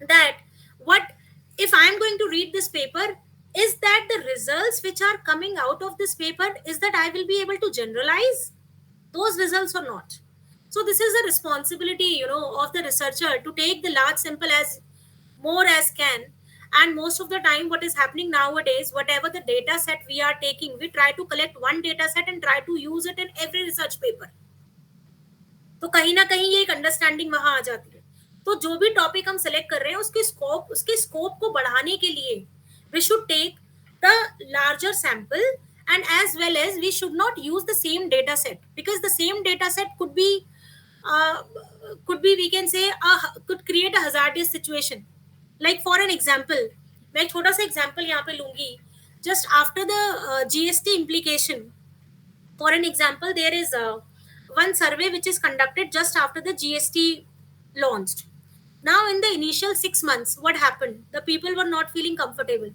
that what if I am going to read this paper, is that the results which are coming out of this paper, is that I will be able to generalize those results or not. So this is a responsibility, of the researcher to take the large sample as more as can. And most of the time what is happening nowadays, whatever the data set we are taking, we try to collect one data set and try to use it in every research paper. तो कहीं ना कहीं ये एक understanding वहां आ जाती है. तो जो भी टॉपिक हम सेलेक्ट कर रहे हैं उसके स्कोप को बढ़ाने के लिए we should take the larger sample, and as well as we should not use the same data set, because the same data set could be we can say could create a hazardous situation. Like for an example, मैं एक छोटा सा example यहाँ पे लूंगी. Just after the GST implication, for an example, there is one survey which is conducted just after the GST launched. Now in the initial 6 months, what happened? The people were not feeling comfortable.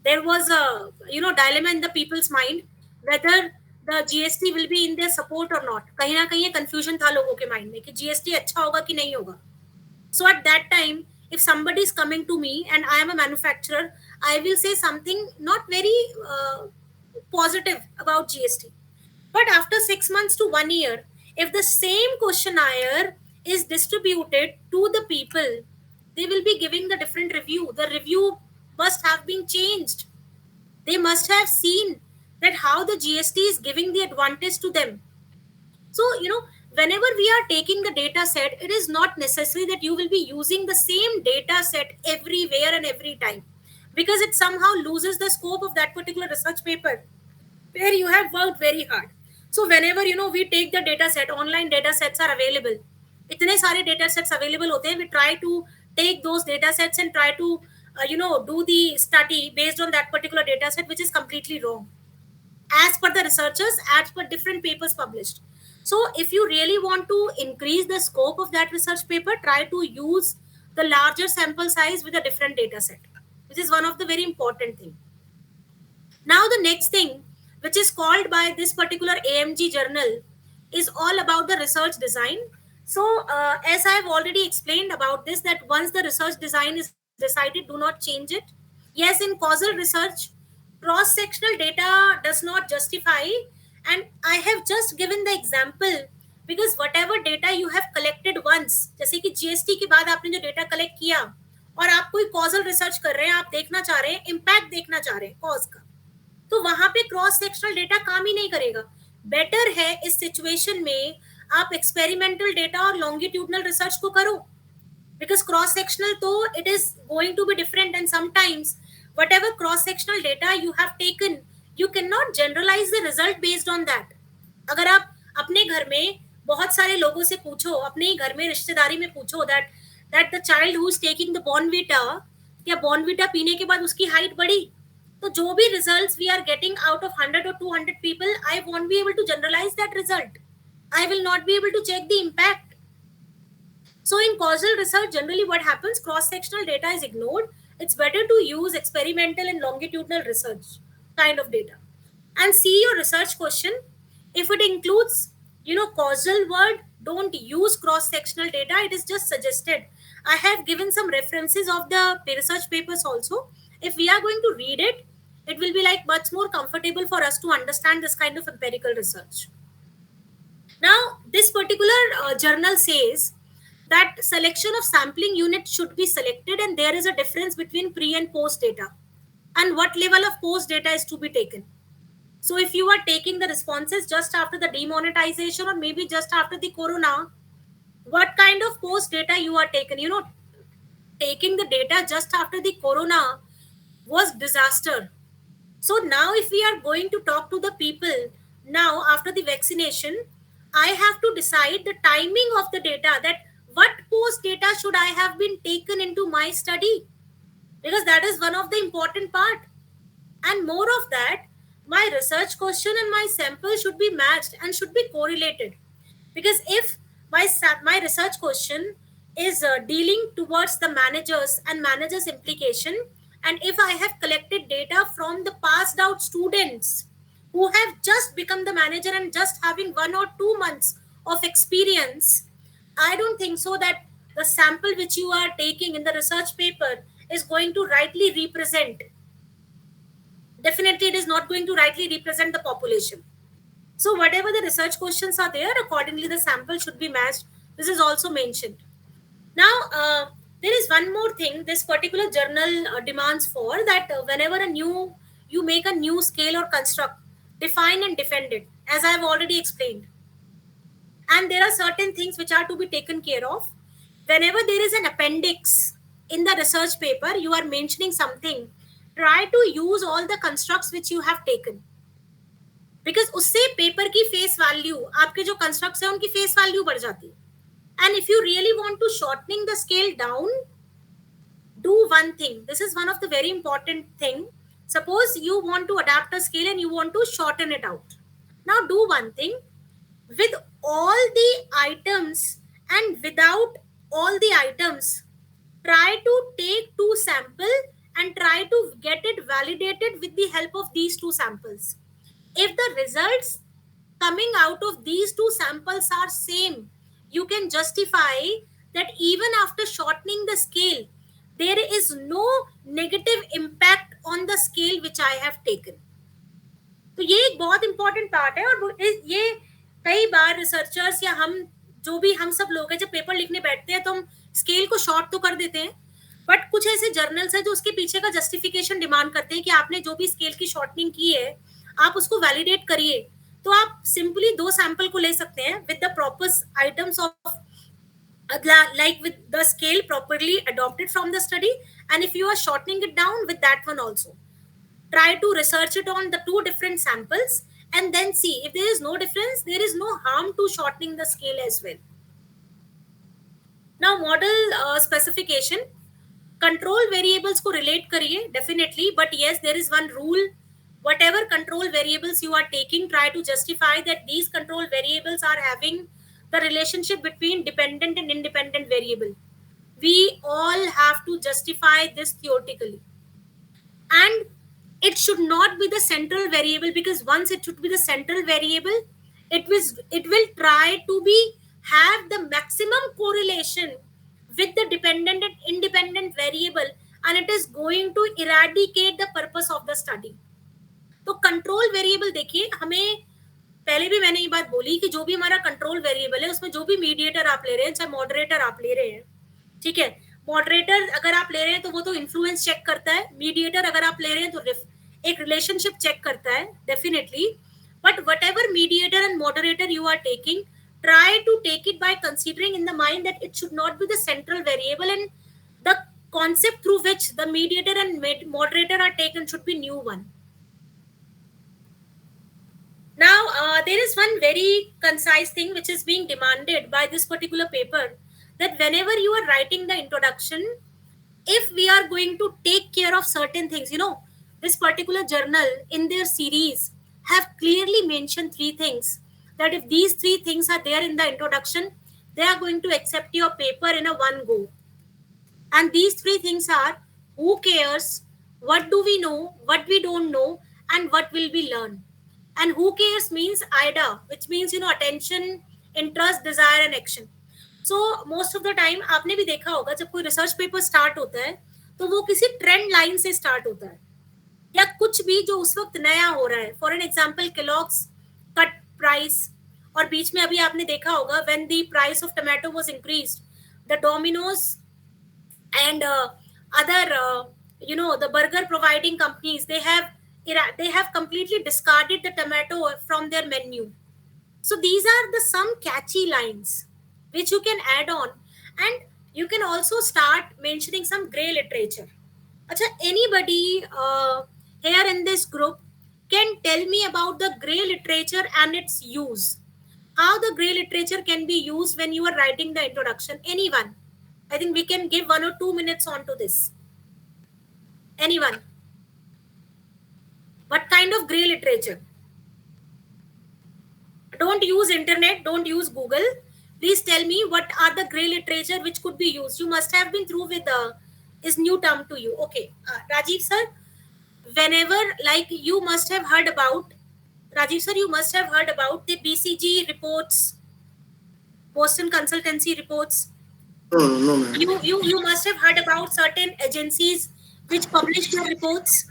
There was a dilemma in the people's mind whether the GST will be in their support or not. कहीं ना कहीं ये confusion था लोगों के mind में कि GST अच्छा होगा कि नहीं होगा. So at that time, if somebody is coming to me and I am a manufacturer, I will say something not very positive about GST. But after 6 months to 1 year, if the same questionnaire is distributed to the people, they will be giving the different review. The review must have been changed. They must have seen that how the GST is giving the advantage to them. So, whenever we are taking the data set, it is not necessary that you will be using the same data set everywhere and every time, because it somehow loses the scope of that particular research paper where you have worked very hard. So whenever we take the data set, online data sets are available. इतने सारे data sets available होते हैं, we try to take those data sets and try to do the study based on that particular data set, which is completely wrong as per the researchers, as per different papers published. So if you really want to increase the scope of that research paper, try to use the larger sample size with a different data set, which is one of the very important thing. Now the next thing, which is called by this particular AMG journal, is all about the research design. So as I have already explained about this, that once the research design is decided, do not change it. Yes, in causal research, cross sectional data does not justify, and I have just given the example because whatever data you have collected once, जैसे कि GST के बाद आपने जो data collect किया और आप कोई कॉजल रिसर्च कर रहे हैं, आप देखना चाह रहे हैं, इम्पैक्ट देखना चाह रहे हैं कॉज का, तो वहां पे क्रॉस सेक्शनल डेटा काम ही नहीं करेगा. बेटर है इस सिचुएशन में आप एक्सपेरिमेंटल डेटा और लॉन्गिट्यूडनल रिसर्च को करो, because cross sectional though it is going to be different, and sometimes whatever cross sectional data you have taken, you cannot generalize the result based on that. अगर आप अपने घर में बहुत सारे लोगों से पूछो, अपने ही घर में रिश्तेदारी में पूछो that the child who is taking the Bonvita, क्या Bonvita पीने के बाद उसकी हाइट बढ़ी, तो जो भी results we are getting out of 100 or 200 people, I won't be able to generalize that result. I will not be able to check the impact. So in causal research, generally what happens, cross-sectional data is ignored. It's better to use experimental and longitudinal research kind of data. And see your research question. If it includes, causal word, don't use cross-sectional data. It is just suggested. I have given some references of the research papers also. If we are going to read it, it will be like much more comfortable for us to understand this kind of empirical research. Now, this particular journal says that selection of sampling unit should be selected, and there is a difference between pre and post data, and what level of post data is to be taken. So if you are taking the responses just after the demonetization or maybe just after the corona, what kind of post data you are taken? Taking the data just after the corona was disaster. So now if we are going to talk to the people now after the vaccination, I have to decide the timing of the data, that what post data should I have been taken into my study, because that is one of the important part. And more of that, my research question and my sample should be matched and should be correlated, because if my research question is dealing towards the managers and managers implication, and if I have collected data from the passed out students who have just become the manager and just having 1 or 2 months of experience, I don't think so that the sample which you are taking in the research paper is going to rightly represent. Definitely, it is not going to rightly represent the population. So whatever the research questions are there, accordingly the sample should be matched. This is also mentioned. Now, there is one more thing this particular journal demands for, that whenever you make a new scale or construct, define and defend it, as I have already explained. And there are certain things which are to be taken care of. Whenever there is an appendix in the research paper, you are mentioning something, try to use all the constructs which you have taken, because उससे paper की face value, आपके जो constructs हैं उनकी face value बढ़ जाती है. And if you really want to shortening the scale down, do one thing. This is one of the very important thing. Suppose you want to adapt a scale and you want to shorten it out. Now do one thing. With all the items and without all the items, try to take 2 samples and try to get it validated with the help of these 2 samples. If the results coming out of these 2 samples are same, you can justify that even after shortening the scale, there is no negative impact on the scale which I have taken. तो ये एक बहुत important part है, और ये कई बार researchers या हम सब लोग हैं, जब पेपर लिखने बैठते हैं तो हम स्केल को शॉर्ट तो कर देते हैं, बट कुछ ऐसे जर्नल्स हैं जो उसके पीछे का जस्टिफिकेशन डिमांड करते हैं कि आपने जो भी स्केल की शॉर्टनिंग की है आप उसको वैलिडेट करिए. तो आप सिंपली 2 सैंपल को ले सकते हैं with the proper items of like with the scale properly adopted from the study, and if you are shortening it down with that one also, try to research it on the 2 different samples and then see if there is no difference, there is no harm to shortening the scale as well. Now model specification, control variables को relate करिए definitely, but yes, there is one rule. Whatever control variables you are taking, try to justify that these control variables are having the relationship between dependent and independent variable. We all have to justify this theoretically, and it should not be the central variable, because once it should be the central variable, it will try to be have the maximum correlation with the dependent and independent variable, and it is going to eradicate the purpose of the study. तो control variable देखिए, हमें पहले भी मैंने ये बात बोली कि जो भी हमारा कंट्रोल वेरिएबल है उसमें जो भी मीडिएटर आप ले रहे हैं, चाहे मॉडरेटर आप ले रहे हैं, ठीक है, मॉडरेटर अगर आप ले रहे हैं तो वो तो इन्फ्लुएंस चेक करता है, मीडिएटर अगर आप ले रहे हैं तो एक रिलेशनशिप चेक करता है definitely, but whatever mediator and moderator you are taking, try to take it by considering in the mind that it should not be the central variable, and the concept through which the mediator and moderator are taken should be new one. Now, there is one very concise thing which is being demanded by this particular paper, that whenever you are writing the introduction, if we are going to take care of certain things, this particular journal in their series have clearly mentioned three things, that if these three things are there in the introduction, they are going to accept your paper in a one go. And these three things are: who cares, what do we know, what we don't know, and what will we learn. And who cares means IDA, which means attention, interest, desire and action. So most of the time आपने भी देखा होगा, जब कोई research paper start होता है तो वो किसी ट्रेंड लाइन से स्टार्ट होता है, या कुछ भी जो उस वक्त नया हो रहा है. For an example, Kellogg's cut price, और बीच में अभी आपने देखा होगा when the price of tomato was increased, the Domino's and other the burger providing companies, they have completely discarded the tomato from their menu. So these are the some catchy lines which you can add on, and you can also start mentioning some gray literature. Acha, anybody here in this group can tell me about the gray literature and its use, how the gray literature can be used when you are writing the introduction? Anyone? I think we can give 1 or 2 minutes on to this. Anyone? What kind of gray literature? Don't use internet, don't use Google. Please tell me what are the gray literature which could be used. You must have been through with is new term to you. Okay, Rajiv sir, whenever, like, you must have heard about, Rajiv sir, you must have heard about the BCG reports, Boston Consultancy reports. No, ma'am. You must have heard about certain agencies which publish their reports,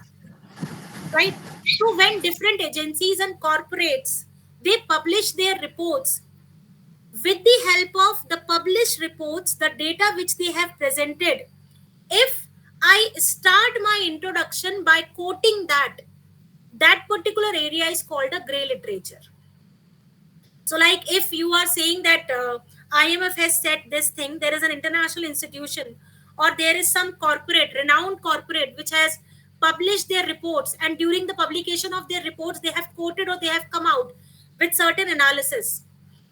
right? So when different agencies and corporates, they publish their reports, with the help of the published reports, the data which they have presented, if I start my introduction by quoting that particular area is called a gray literature. So like if you are saying that IMF has said this thing, there is an international institution, or there is some corporate, renowned corporate, which has published their reports, and during the publication of their reports, they have quoted or they have come out with certain analysis.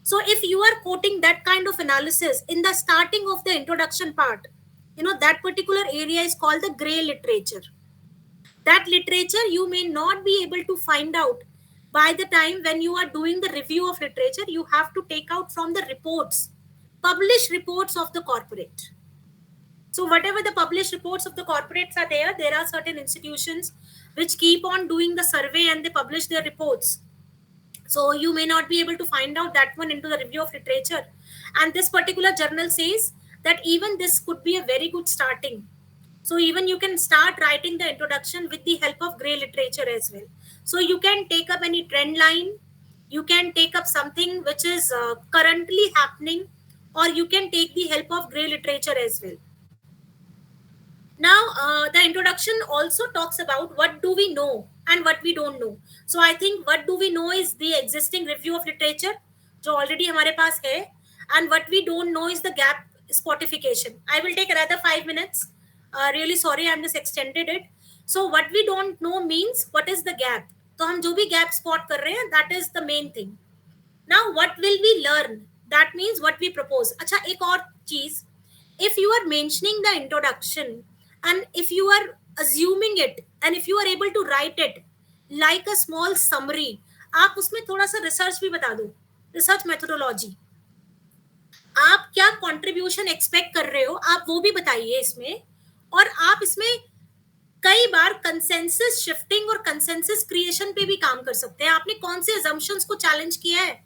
So if you are quoting that kind of analysis in the starting of the introduction part, that particular area is called the gray literature. That literature you may not be able to find out by the time when you are doing the review of literature. You have to take out from the reports, published reports of the corporate. So whatever the published reports of the corporates are there are certain institutions which keep on doing the survey and they publish their reports. So you may not be able to find out that one into the review of literature. And this particular journal says that even this could be a very good starting. So even you can start writing the introduction with the help of gray literature as well. So you can take up any trend line, you can take up something which is currently happening, or you can take the help of gray literature as well. Now, the introduction also talks about what do we know and what we don't know. So I think what do we know is the existing review of literature, जो already हमारे पास है, and what we don't know is the gap spotification. I will take another 5 minutes. Really sorry, I'm just extended it. So what we don't know means what is the gap. तो हम जो भी gap spot कर रहे हैं, that is the main thing. Now what will we learn? That means what we propose. अच्छा, एक और चीज, if you are mentioning the introduction, and if you are assuming it, and if you are able to write it like a small summary, आप उसमें थोड़ा सा research भी बता दो, रिसर्च मेथोडोलॉजी, आप क्या कंट्रीब्यूशन एक्सपेक्ट कर रहे हो आप वो भी बताइए इसमें, और आप इसमें कई बार कंसेंसस शिफ्टिंग और कंसेंसस क्रिएशन पे भी काम कर सकते हैं। आपने कौन से assumptions को चैलेंज किया है,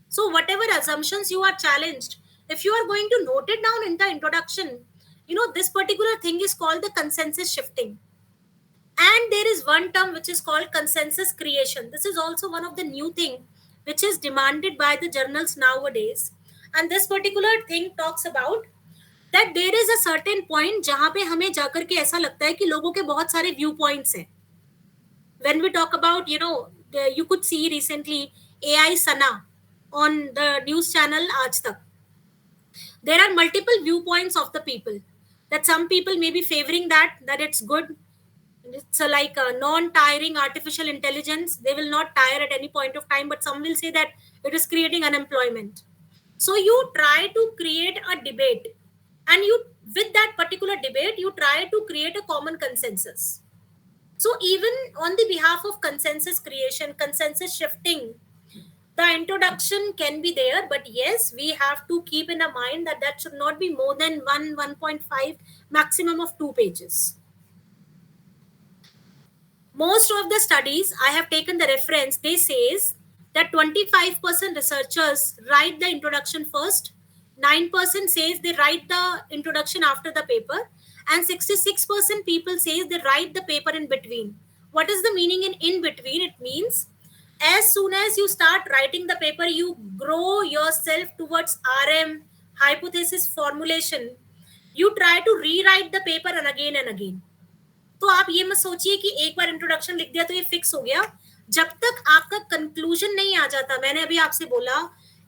so whatever assumptions you are challenged, if you are going to note it down in the introduction, you know, this particular thing is called the consensus shifting. And there is one term which is called consensus creation. This is also one of the new thing which is demanded by the journals nowadays. And this particular thing talks about that there is a certain point जहां पे हमें जाकर के ऐसा लगता है कि लोगों के बहुत सारे व्यू पॉइंट्स हैं. When we talk about, you know, you could see recently AI Sana on the news channel Aaj Tak. There are multiple viewpoints of the people. That some people may be favoring that it's good. It's like a non-tiring artificial intelligence. They will not tire at any point of time, but some will say that it is creating unemployment. So you try to create a debate, and you, with that particular debate, you try to create a common consensus. So even on the behalf of consensus creation, consensus shifting, the introduction can be there, but yes, we have to keep in a mind that that should not be more than 1.5, maximum of 2 pages. Most of the studies I have taken the reference, they says that 25% researchers write the introduction first, 9% says they write the introduction after the paper, and 66% people says they write the paper in between. What is the meaning in between? It means as soon as you start writing the paper, you grow yourself towards RM, hypothesis formulation. You try to rewrite the paper and again and again. तो आप ये मत सोचिए कि एक बार introduction लिख दिया तो ये फिक्स हो गया, जब तक आपका कंक्लूजन नहीं आ जाता. मैंने अभी आपसे बोला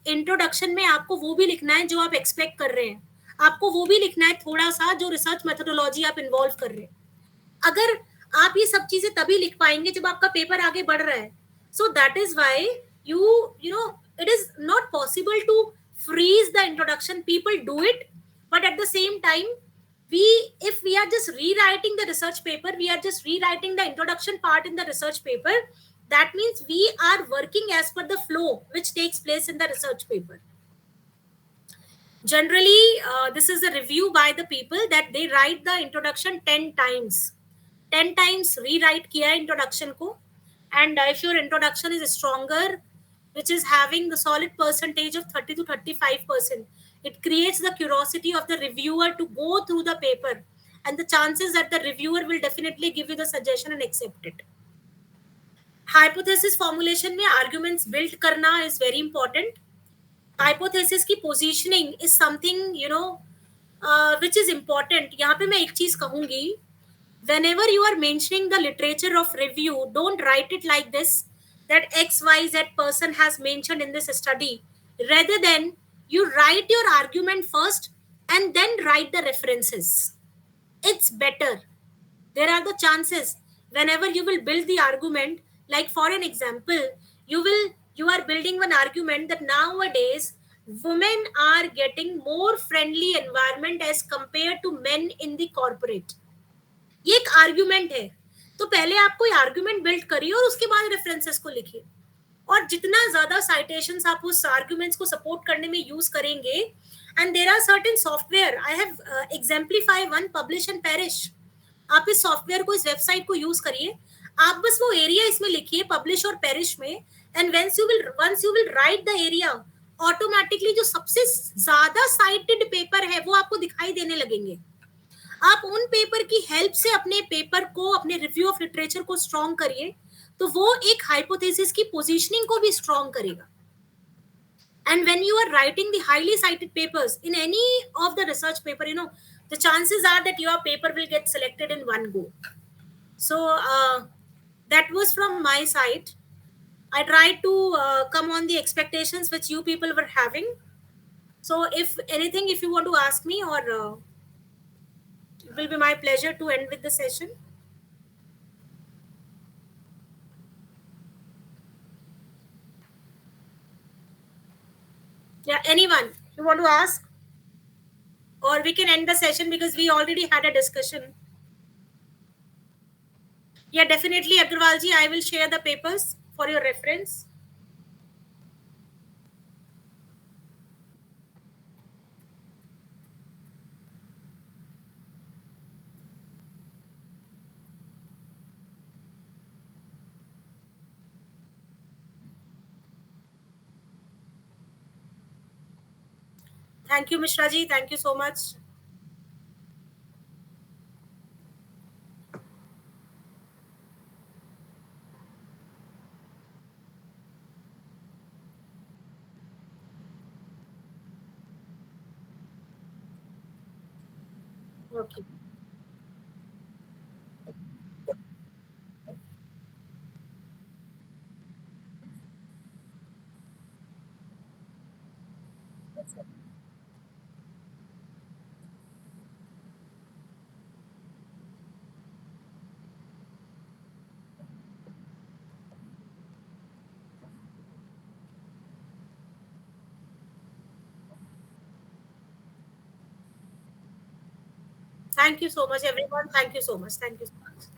इंट्रोडक्शन में आपको वो भी लिखना है जो आप एक्सपेक्ट कर रहे हैं, आपको वो भी लिखना है थोड़ा सा जो रिसर्च मेथोडोलॉजी आप इन्वॉल्व कर रहे हैं. अगर आप ये सब चीजें तभी लिख पाएंगे जब आपका पेपर आगे बढ़ रहा है. So that is why you know, it is not possible to freeze the introduction. People do it, but at the same time, if we are just rewriting the research paper, we are just rewriting the introduction part in the research paper, that means we are working as per the flow which takes place in the research paper. Generally, this is a review by the people that they write the introduction 10 times. 10 times rewrite kiya introduction ko, and if your introduction is stronger, which is having the solid percentage of 30 to 35%, it creates the curiosity of the reviewer to go through the paper, and the chances that the reviewer will definitely give you the suggestion and accept it. Hypothesis formulation में arguments build करना is very important. Hypothesis की positioning is something, you know, which is important. यहाँ पे मैं एक चीज कहूंगी, whenever you are mentioning the literature of review, don't write it like this, that XYZ person has mentioned in this study. Rather than you write your argument first and then write the references. It's better. There are the chances whenever you will build the argument, like for an example, you are building one argument that nowadays women are getting more friendly environment as compared to men in the corporate. ये एक argument है, तो पहले आप कोई argument build करिए और उसके बाद रेफरेंसेस को लिखिए, और जितना ज्यादा साइटेशंस आप उस आर्ग्यूमेंट्स को सपोर्ट करने में यूज करेंगे, and there are certain software, I have exemplify one, publish and perish. आप इस सॉफ्टवेयर को, इस वेबसाइट को यूज करिए, आप बस वो एरिया इसमें लिखिए पब्लिश और पेरिश में, and once you will write the area, automatically जो सबसे ज्यादा साइटेड पेपर है वो आपको दिखाई देने लगेंगे. आप उन पेपर की हेल्प से अपने पेपर को, अपने रिव्यू ऑफ लिटरेचर को स्ट्रॉन्ग करिए, तो वो एक हाइपोथेसिस की पोजीशनिंग को भी स्ट्रॉन्ग करेगा. And when you are writing the highly cited papers in any of the research paper, you know, the chances are that your paper will get selected in one go. So that was from my side. I tried to come on the expectations which you people were having. So if anything, if you want to ask me, or it will be my pleasure to end with the session. Yeah, anyone you want to ask? or we can end the session because we already had a discussion. Yeah, definitely, Agrawalji. I will share the papers for your reference. Thank you, Mishra ji. Thank you so much. Okay. Thank you so much, everyone. Thank you so much. Thank you so much.